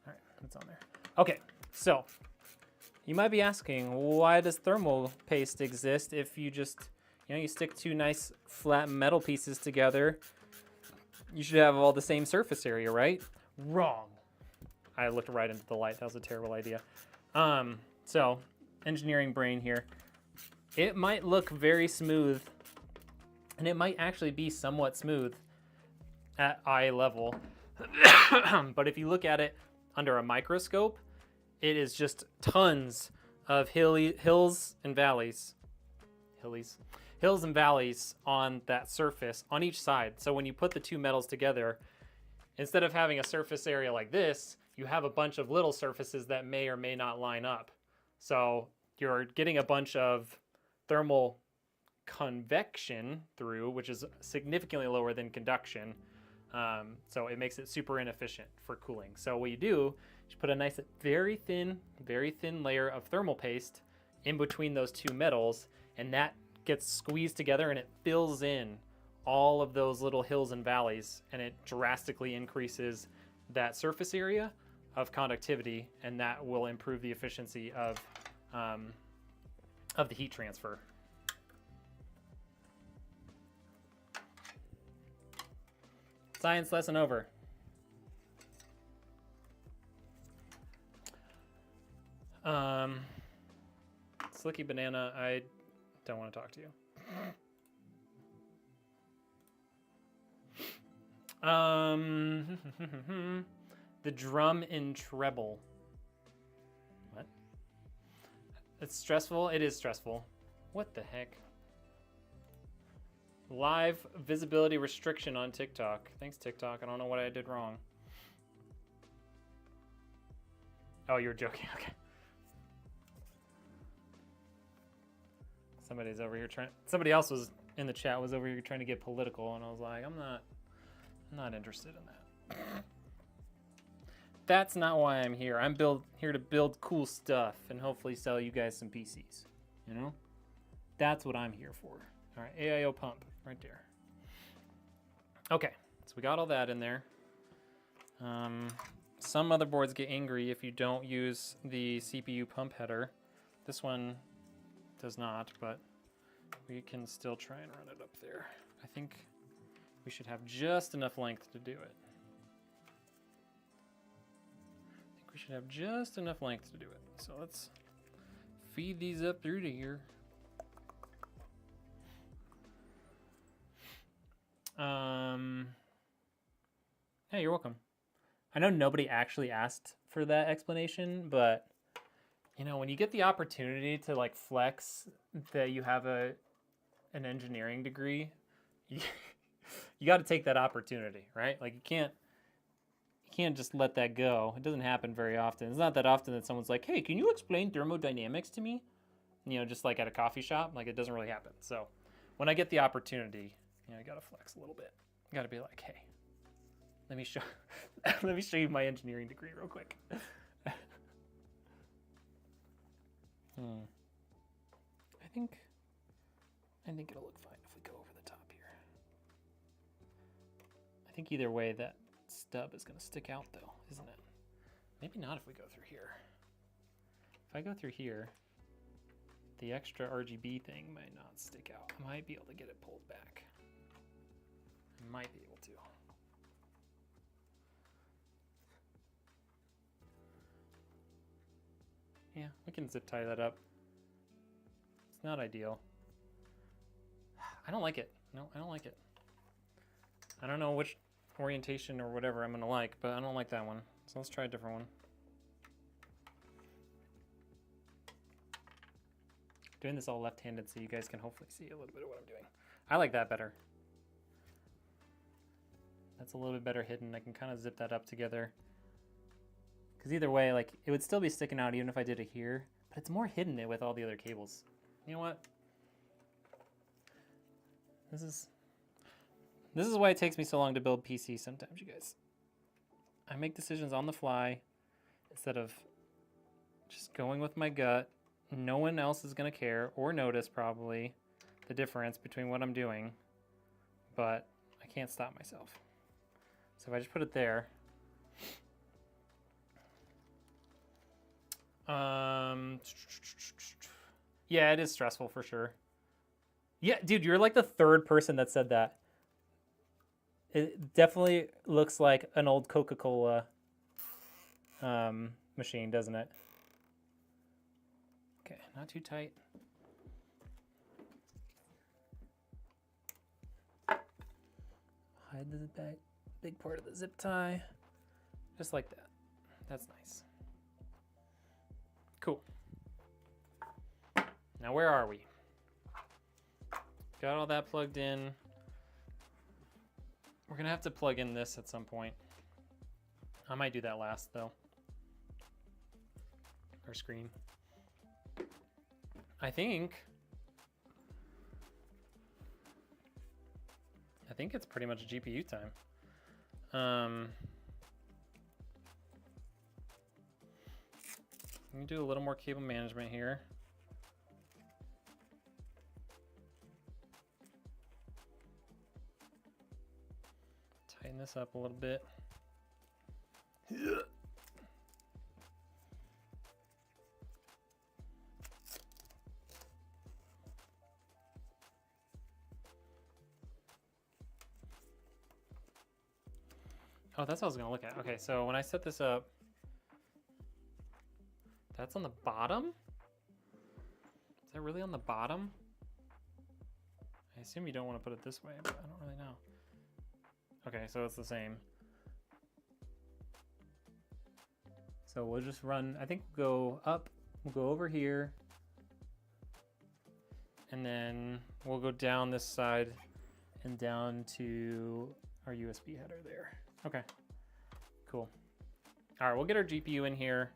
All right, it's on there. Okay, so you might be asking, why does thermal paste exist if you just, you stick two nice flat metal pieces together? You should have all the same surface area, right? Wrong. I looked right into the light. That was a terrible idea. So, engineering brain here. It might look very smooth, and it might actually be somewhat smooth at eye level. But if you look at it under a microscope, it is just tons of hills and valleys. Hills hills and valleys on that surface on each side. So when you put the two metals together, instead of having a surface area like this, you have a bunch of little surfaces that may or may not line up. So you're getting a bunch of thermal convection through, which is significantly lower than conduction. So it makes it super inefficient for cooling. So what you do is you put a nice, very thin layer of thermal paste in between those two metals, and that gets squeezed together and it fills in all of those little hills and valleys, and it drastically increases that surface area of conductivity, and that will improve the efficiency of the heat transfer. Science lesson over. Slicky Banana, I don't want to talk to you. The drum in treble. What? It's stressful? It is stressful. What the heck? Live visibility restriction on TikTok. Thanks, TikTok. I don't know what I did wrong. Oh, you were joking. Okay. Somebody's over here trying. Somebody else was in the chat was over here trying to get political, and I was like, I'm not interested in that. That's not why I'm here. I'm here to build cool stuff and hopefully sell you guys some PCs. You know, that's what I'm here for. All right, AIO pump right there. Okay, so we got all that in there. Some motherboards get angry if you don't use the CPU pump header. This one does not, but we can still try and run it up there. I think we should have just enough length to do it. I think we should have just enough length to do it. So let's feed these up through to here. Hey, you're welcome. I know nobody actually asked for that explanation, but you know, when you get the opportunity to like flex that you have an engineering degree, you got to take that opportunity, right? Like you can't just let that go. It doesn't happen very often. It's not that often that someone's like, "Hey, can you explain thermodynamics to me?" You know, just like at a coffee shop. Like it doesn't really happen. So when I get the opportunity, you know, I got to flex a little bit. I got to be like, "Hey, let me show let me show you my engineering degree real quick." I think it'll look fine if we go over the top here. I think either way that stub is going to stick out though, isn't it? Maybe not if we go through here. If I go through here, the extra RGB thing might not stick out. I might be able to get it pulled back. I might be able to. Yeah, we can zip tie that up. It's not ideal. I don't like it. No, I don't like it. I don't know which orientation or whatever I'm gonna like, but I don't like that one. So let's try a different one. Doing this all left-handed so you guys can hopefully see a little bit of what I'm doing. I like that better. That's a little bit better hidden. I can kind of zip that up together. Because either way, like, it would still be sticking out even if I did it here, but it's more hidden with all the other cables. You know what? This is why it takes me so long to build PCs sometimes, you guys. I make decisions on the fly instead of just going with my gut. No one else is going to care or notice probably the difference between what I'm doing, but I can't stop myself. So if I just put it there, yeah, it is stressful for sure. Yeah, dude, you're like the third person that said that. It definitely looks like an old Coca-Cola machine, doesn't it? Okay, not too tight. Hide the big part of the zip tie. Just like that. That's nice. Cool. Now where are we? got all that plugged in. We're gonna have to plug in this at some point. I might do that last though. Our screen. I think it's pretty much GPU time. Let me do a little more cable management here. Tighten this up a little bit. Oh, that's what I was gonna look at. Okay, so when I set this up, that's on the bottom? Is that really on the bottom? I assume you don't want to put it this way, but I don't really know. Okay, so it's the same. So we'll just run, I think we'll go up, we'll go over here, and then we'll go down this side and down to our USB header there. Okay, cool. All right, we'll get our GPU in here,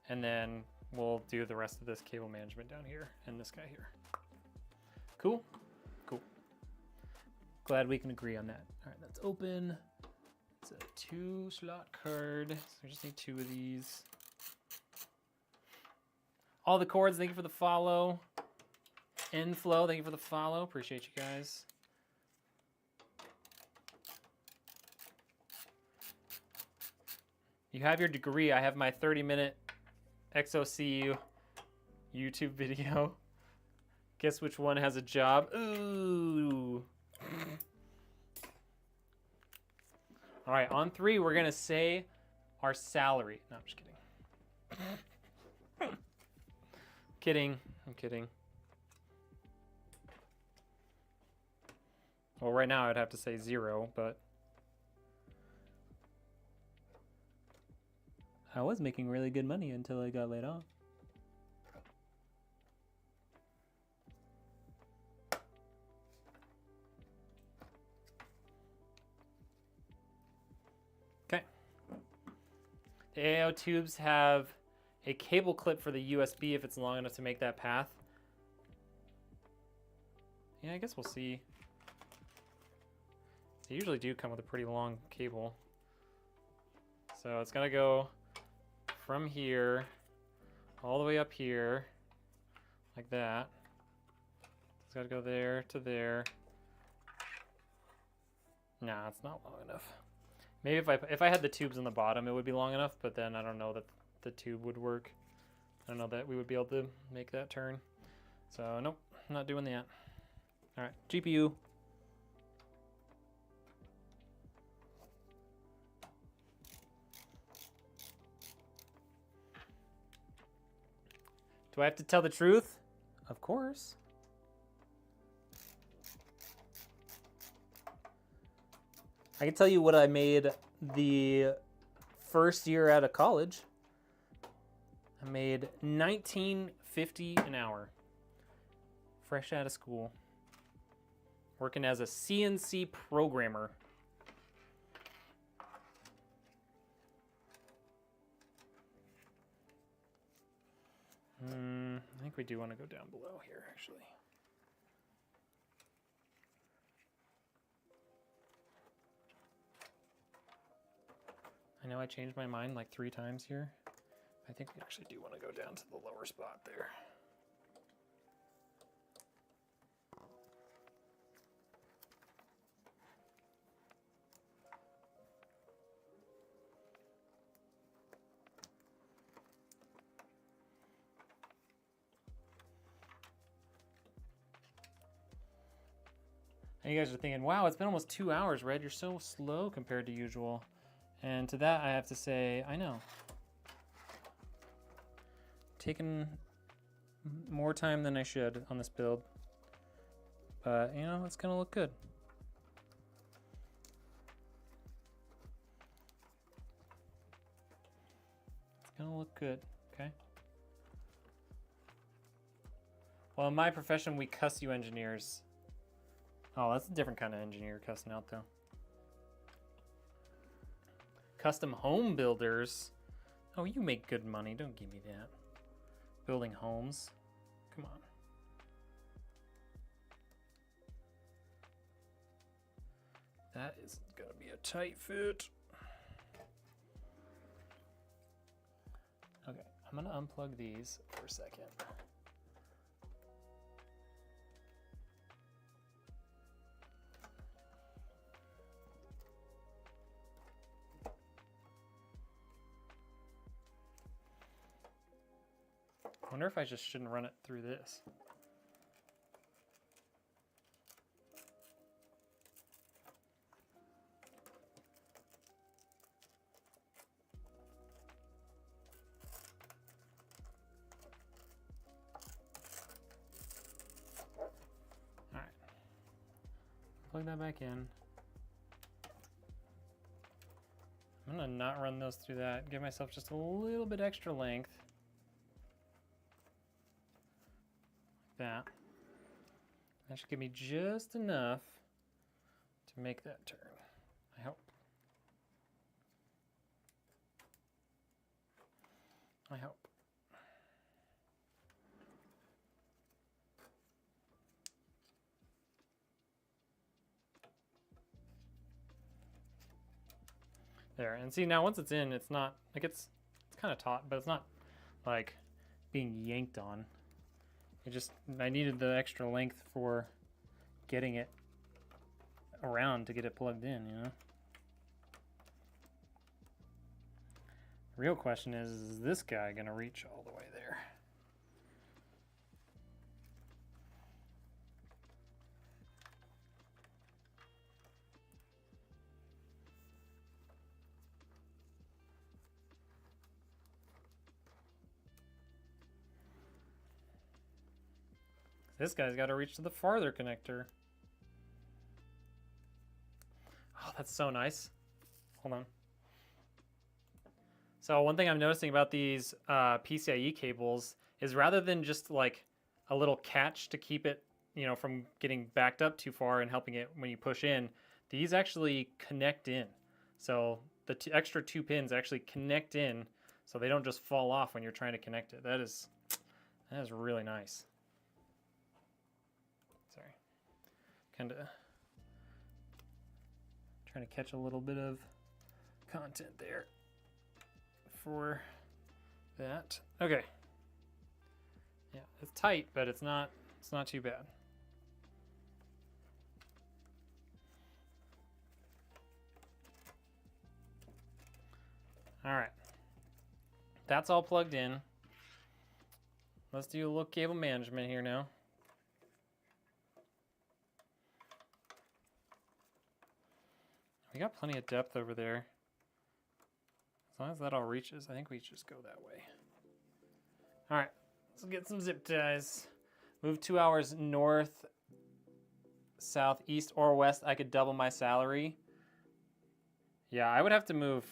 and then we'll do the rest of this cable management down here and this guy here. Cool, cool. Glad we can agree on that. All right, that's open. It's a 2-slot card, so we just need 2 of these. All the cords, thank you for the follow. Inflow, thank you for the follow. Appreciate you guys. You have your degree. I have my 30-minute XOC YouTube video. Guess which one has a job? Ooh. All right, on 3, we're gonna say our salary. No, I'm just kidding. Kidding, I'm kidding. Well, right now I'd have to say 0, but I was making really good money until I got laid off. Okay. The AO tubes have a cable clip for the USB if it's long enough to make that path. Yeah, I guess we'll see. They usually do come with a pretty long cable. So it's gonna go from here all the way up here like that. It's gotta go there to there. Nah, it's not long enough. Maybe if I had the tubes on the bottom, it would be long enough, but then I don't know that the tube would work. I don't know that we would be able to make that turn. So nope, not doing that. All right, GPU. Do I have to tell the truth? Of course. I can tell you what I made the first year out of college. I made $19.50 an hour. Fresh out of school. Working as a CNC programmer. I think we do want to go down below here, actually. I know I changed my mind like 3 times here. I think we actually do want to go down to the lower spot there. And you guys are thinking, wow, it's been almost 2 hours, Red. You're so slow compared to usual. And to that, I have to say, I know. Taking more time than I should on this build. But, you know, it's going to look good. It's going to look good, okay? Well, in my profession, we cuss you engineers. Oh, that's a different kind of engineer cussing out though. Custom home builders. Oh, you make good money. Don't give me that. Building homes. Come on. That is gonna be a tight fit. Okay, I'm gonna unplug these for a second. I wonder if I just shouldn't run it through this. All right, plug that back in. I'm gonna not run those through that. Give myself just a little bit extra length. That should give me just enough to make that turn, I hope. I hope. There, and see now once it's in, it's not like it's kind of taut, but it's not like being yanked on. I needed the extra length for getting it around to get it plugged in, you know? The real question is this guy gonna reach all the way there? This guy's got to reach to the farther connector. Oh, that's so nice. Hold on. So one thing I'm noticing about these PCIe cables is rather than just like a little catch to keep it, you know, from getting backed up too far and helping it when you push in, these actually connect in. So the extra 2 pins actually connect in so they don't just fall off when you're trying to connect it. That is really nice. Sorry, kind of trying to catch a little bit of content there for that. Okay. Yeah, it's tight, but it's not too bad. All right. That's all plugged in. Let's do a little cable management here now. We got plenty of depth over there. As long as that all reaches, I think we just go that way. All right, let's get some zip ties. Move 2 hours north, south, east, or west. I could double my salary. Yeah, I would have to move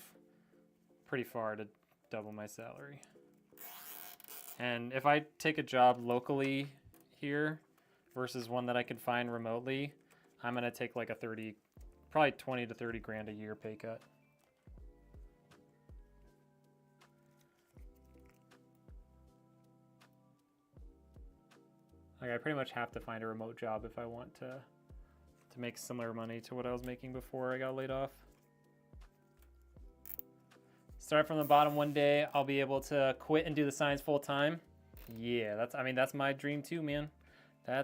pretty far to double my salary. And if I take a job locally here versus one that I could find remotely, I'm gonna take like a probably 20 to 30 grand a year pay cut. Like I pretty much have to find a remote job if I want to make similar money to what I was making before I got laid off. Start from the bottom one day, I'll be able to quit and do the science full time. Yeah, that's my dream too, man. I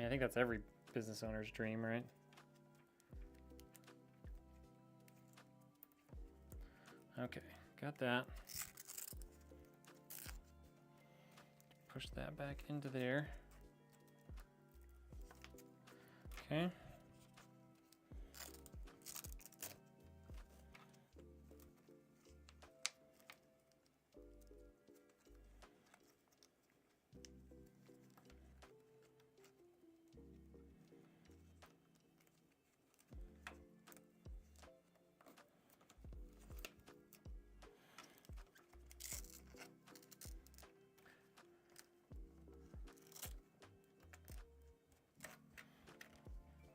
think that's every business owner's dream, right? Okay, got that. Push that back into there. Okay.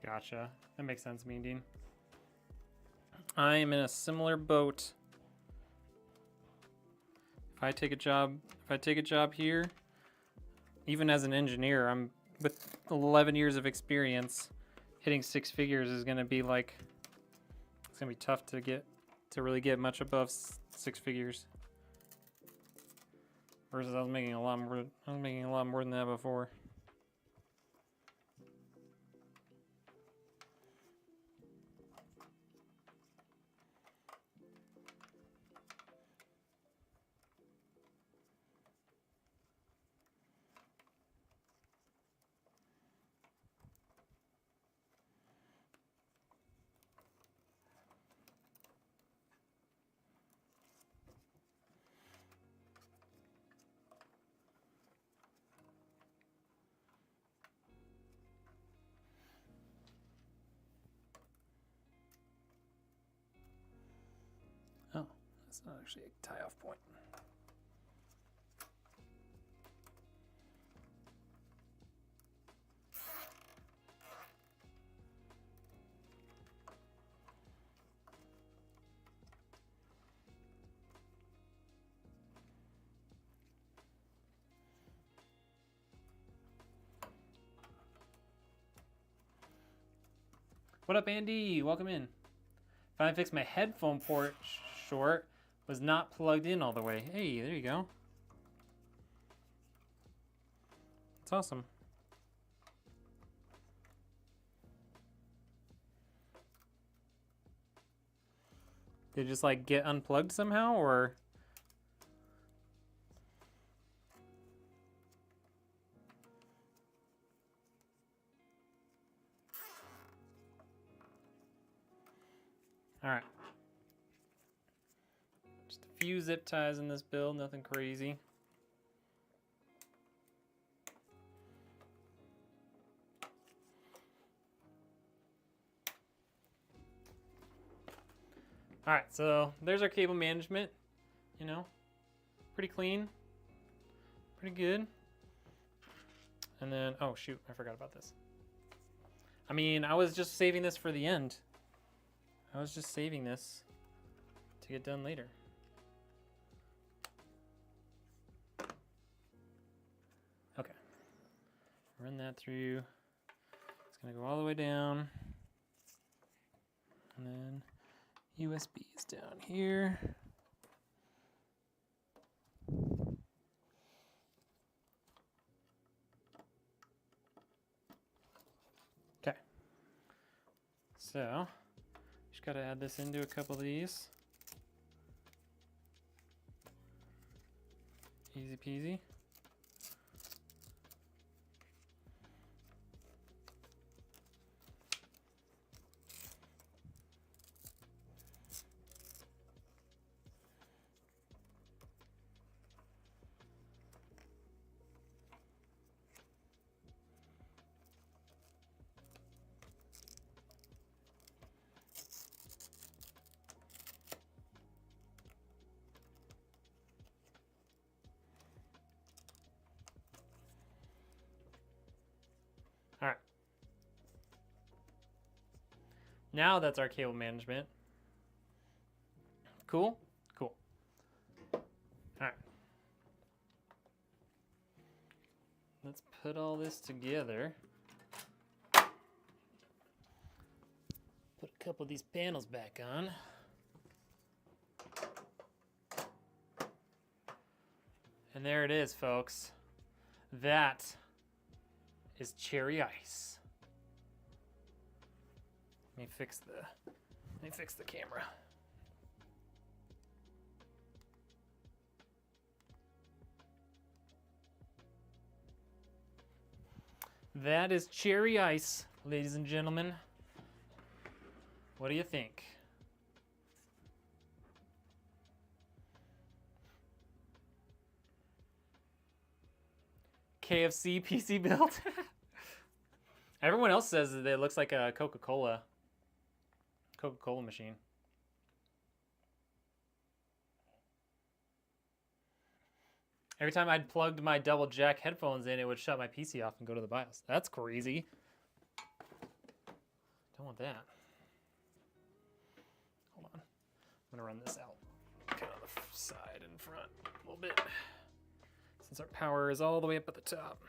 Gotcha. That makes sense, Mean Dean. I am in a similar boat. If I take a job here, even as an engineer, I'm with 11 years of experience, hitting 6 figures is gonna be like, it's gonna be tough to really get much above 6 figures. Versus I was making a lot more than that before. Oh, that's not actually a tie-off point. What up, Andy? Welcome in. Finally fixed my headphone port short. Was not plugged in all the way. Hey, there you go. That's awesome. Did it just like get unplugged somehow, or? All right. Just a few zip ties in this build, nothing crazy. All right, so there's our cable management, you know, pretty clean, pretty good. And then, oh shoot, I forgot about this. I mean, I was just saving this for the end. I was just saving this to get done later. Okay, run that through. It's gonna go all the way down. And then USB is down here. Okay. So, just gotta add this into a couple of these. Easy peasy. All right. Now that's our cable management. Cool? Cool. All right. Let's put all this together. Put a couple of these panels back on. And there it is, folks. That is cherry ice. Let me fix the camera. That is cherry ice, ladies and gentlemen. What do you think? KFC PC build? Everyone else says that it looks like a Coca-Cola machine. Every time I'd plugged my double jack headphones in, it would shut my PC off and go to the BIOS. That's crazy. don't want that. Hold on. I'm gonna run this out. Kind of the side and front a little bit. Since our power is all the way up at the top.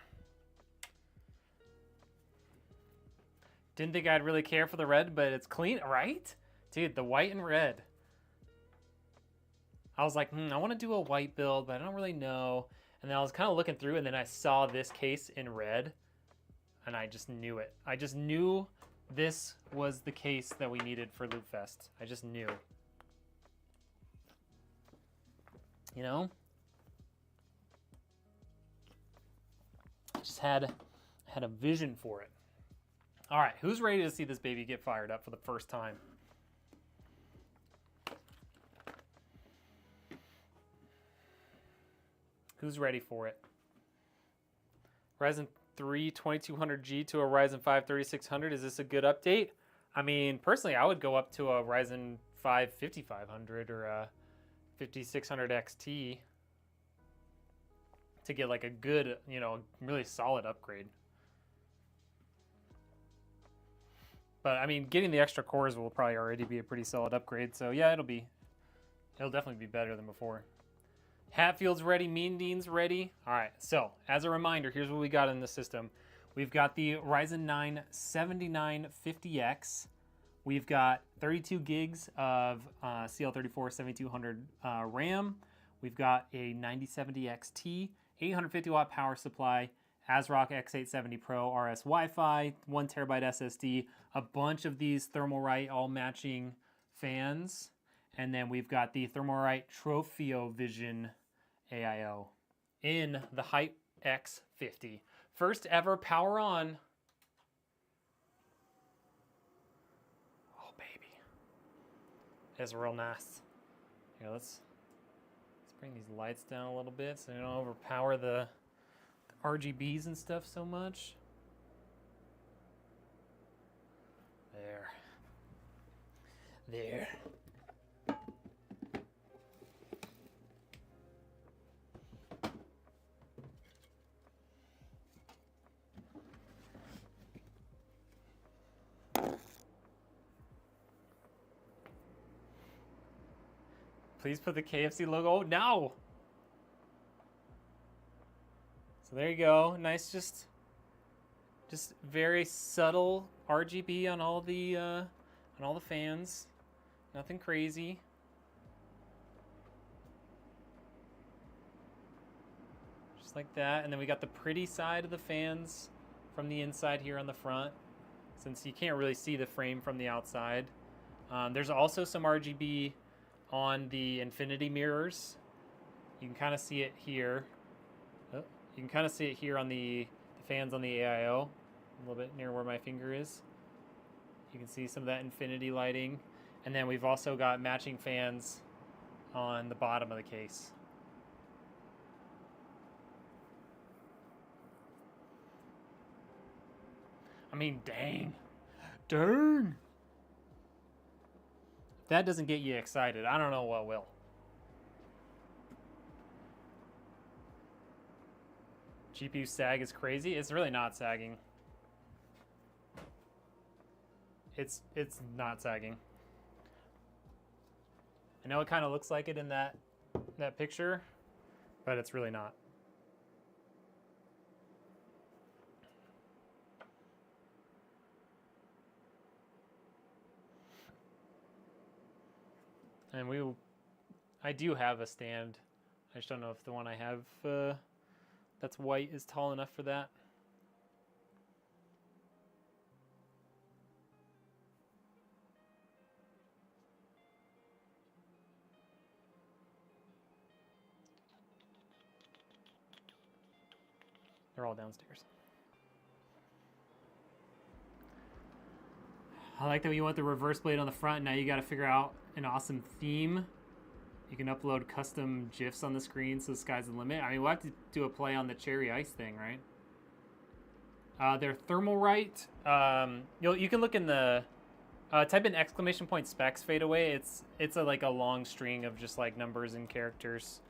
Didn't think I'd really care for the red, but it's clean, right? Dude, the white and red. I was like, I want to do a white build, but I don't really know. And then I was kind of looking through, and then I saw this case in red, and I just knew it. I just knew this was the case that we needed for Lootfest. I just knew. You know? I just had a vision for it. All right, who's ready to see this baby get fired up for the first time? Who's ready for it? Ryzen 3 2200G to a Ryzen 5 3600. Is this a good update? I mean, personally, I would go up to a Ryzen 5 5500 or a 5600 XT to get like a good, you know, really solid upgrade. But I mean, getting the extra cores will probably already be a pretty solid upgrade. So yeah, it'll definitely be better than before. Hatfield's ready, Mean Dean's ready. All right, so as a reminder, here's what we got in the system. We've got the Ryzen 9 7950X. We've got 32 gigs of CL34 7200 RAM. We've got a 9070 XT, 850 watt power supply, ASRock X870 Pro RS Wi-Fi, 1 terabyte SSD, a bunch of these Thermalright all matching fans, and then we've got the Thermalright Tropheo Vision AIO in the Hype X50. First ever power on. Oh baby, that's real nice. Here, let's bring these lights down a little bit so they don't overpower the RGBs and stuff so much. There. Please put the KFC logo. Oh, no! So there you go. Nice, just very subtle RGB on all the fans. Nothing crazy. Just like that. And then we got the pretty side of the fans from the inside here on the front, since you can't really see the frame from the outside. There's also some RGB on the infinity mirrors. You can kind of see it here. Oh, you can kind of see it here on the fans on the AIO, a little bit near where my finger is. You can see some of that infinity lighting. And then we've also got matching fans on the bottom of the case. I mean, dang. If that doesn't get you excited, I don't know what will. GPU sag is crazy. It's really not sagging. It's not sagging. I know it kind of looks like it in that picture, but it's really not. And I do have a stand. I just don't know if the one I have that's white is tall enough for that. They're all downstairs. I like that you want the reverse blade on the front. Now you got to figure out an awesome theme. You can upload custom GIFs on the screen, so the sky's the limit. I mean, we'll have to do a play on the cherry ice thing, right? They're Thermalright. You can look in the type in ! specs fade away. It's like a long string of just like numbers and characters.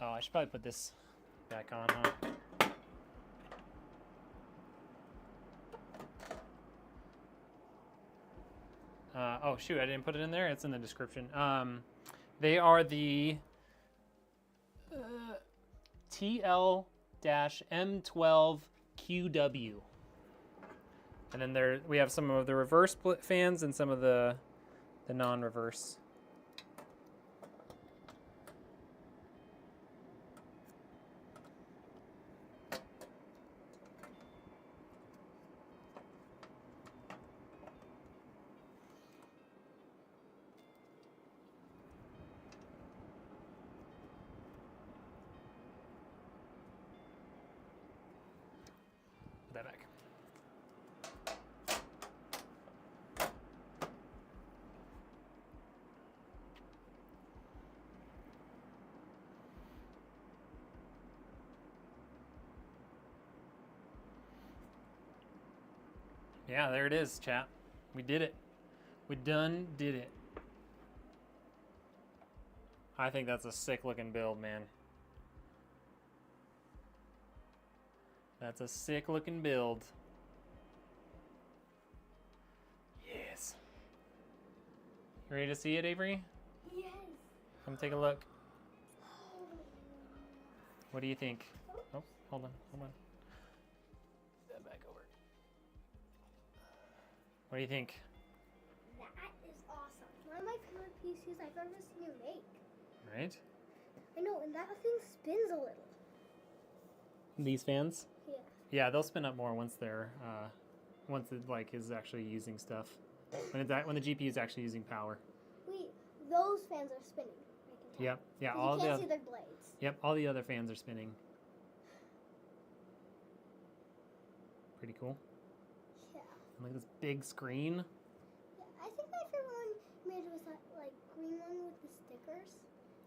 Oh, I should probably put this back on, huh? Oh shoot, I didn't put it in there. It's in the description. They are the TL-M12QW. And then we have some of the reverse split fans and some of the non-reverse. Put that back. Yeah, there it is, chat. We did it. We done did it. I think that's a sick looking build, man. That's a sick looking build. Yes. You ready to see it, Avery? Yes. Come take a look. What do you think? Oh, hold on, hold on. That back over. What do you think? That is awesome. One of my favorite PCs I've ever seen you make. Right? I know, and that thing spins a little. These fans? Yeah. Yeah, they'll spin up more once they're once it like is actually using stuff. When the GPU is actually using power. Wait, those fans are spinning. I can tell. Yep. Yeah. You All can't the see their blades. Yep. All the other fans are spinning. Pretty cool. Yeah. Look at this big screen. Yeah, I think my favorite one made was that like green one with the stickers.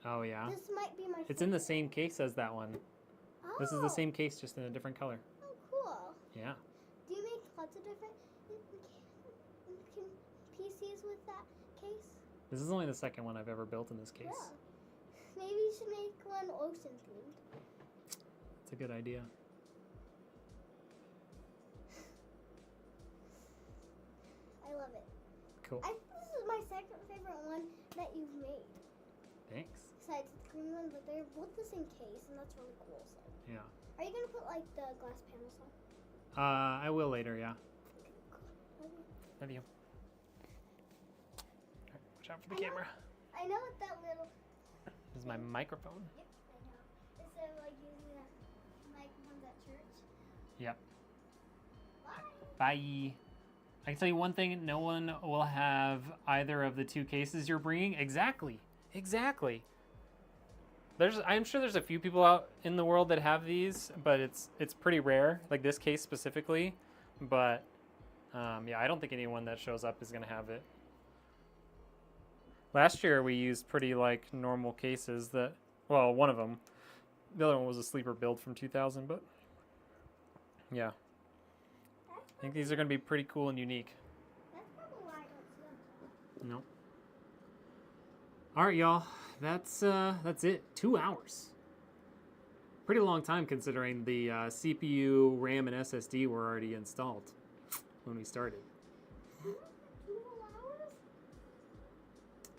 Oh yeah. This might be my. It's in the favorite. same case as that one. Oh. This is the same case, just in a different color. Oh, cool. Yeah. Do you make lots of different PCs with that case? This is only the second one I've ever built in this case. Yeah. Maybe you should make one ocean themed. It's a good idea. I love it. Cool. I think this is my second favorite one that you've made. Thanks. Besides the green one, but they're both the same case, and that's really cool. So. Yeah. Are you gonna put like the glass panels on? I will later. Yeah. Okay, cool. Love you. All right, watch out for the camera. I know what that little. This is my microphone. Yep, I know. Instead of like using that microphones at church. Yep. Bye. Bye. I can tell you one thing: no one will have either of the two cases you're bringing. Exactly. Exactly. I'm sure there's a few people out in the world that have these, but it's pretty rare, like this case specifically. But yeah, I don't think anyone that shows up is gonna have it. Last year we used pretty like normal cases that, well, one of them. The other one was a sleeper build from 2000, but yeah. I think these are gonna be pretty cool and unique. That's probably why I don't see them. Nope. All right, y'all. That's it. 2 hours. Pretty long time considering the CPU, RAM, and SSD were already installed when we started. 2 whole hours?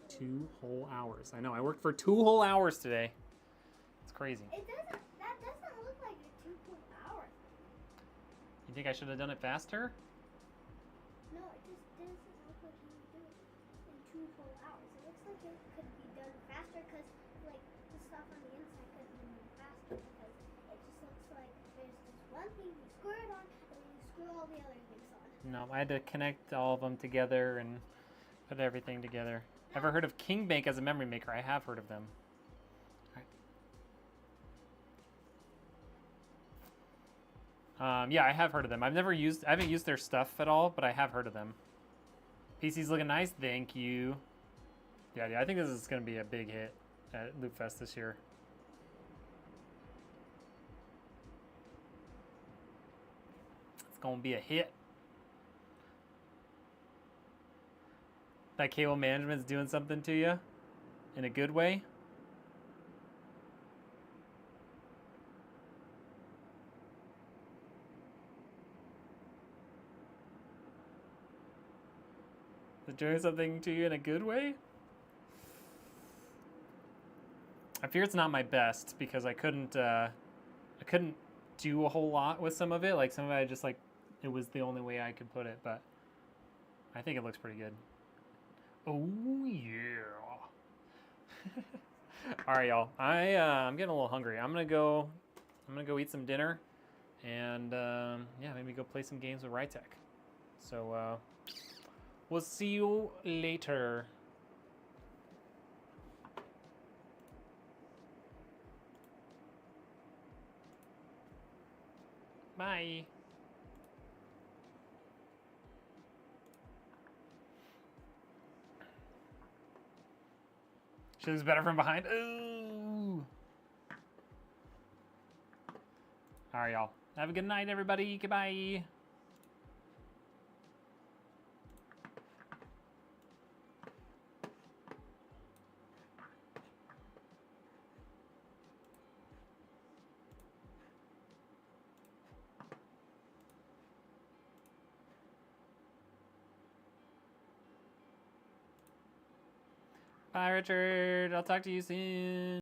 2 whole hours. I know. I worked for 2 whole hours today. It's crazy. That doesn't look like a 2 whole hours. You think I should have done it faster? No, it just doesn't look like you do it in 2 whole hours. It looks like it could be done faster because, like, the stuff on the inside could be done faster because it just looks like there's this one thing you screw it on and then you screw all the other things on. No, I had to connect all of them together and put everything together. Ever heard of King Bank as a memory maker? I have heard of them. Yeah, I have heard of them. I haven't used their stuff at all, but I have heard of them. PC's looking nice, thank you. Yeah, I think this is going to be a big hit at Lootfest this year. It's going to be a hit. That cable management's doing something to you in a good way. Doing something to you in a good way? I fear it's not my best because I couldn't do a whole lot with some of it. Like some of it, I just like it was the only way I could put it, but I think it looks pretty good. Oh yeah. All right, y'all. I'm getting a little hungry. I'm gonna go eat some dinner, and yeah, maybe go play some games with Rytech. So we'll see you later. Bye. She looks better from behind. Ooh. All right, y'all. Have a good night, everybody. Goodbye. Bye, Richard. I'll talk to you soon.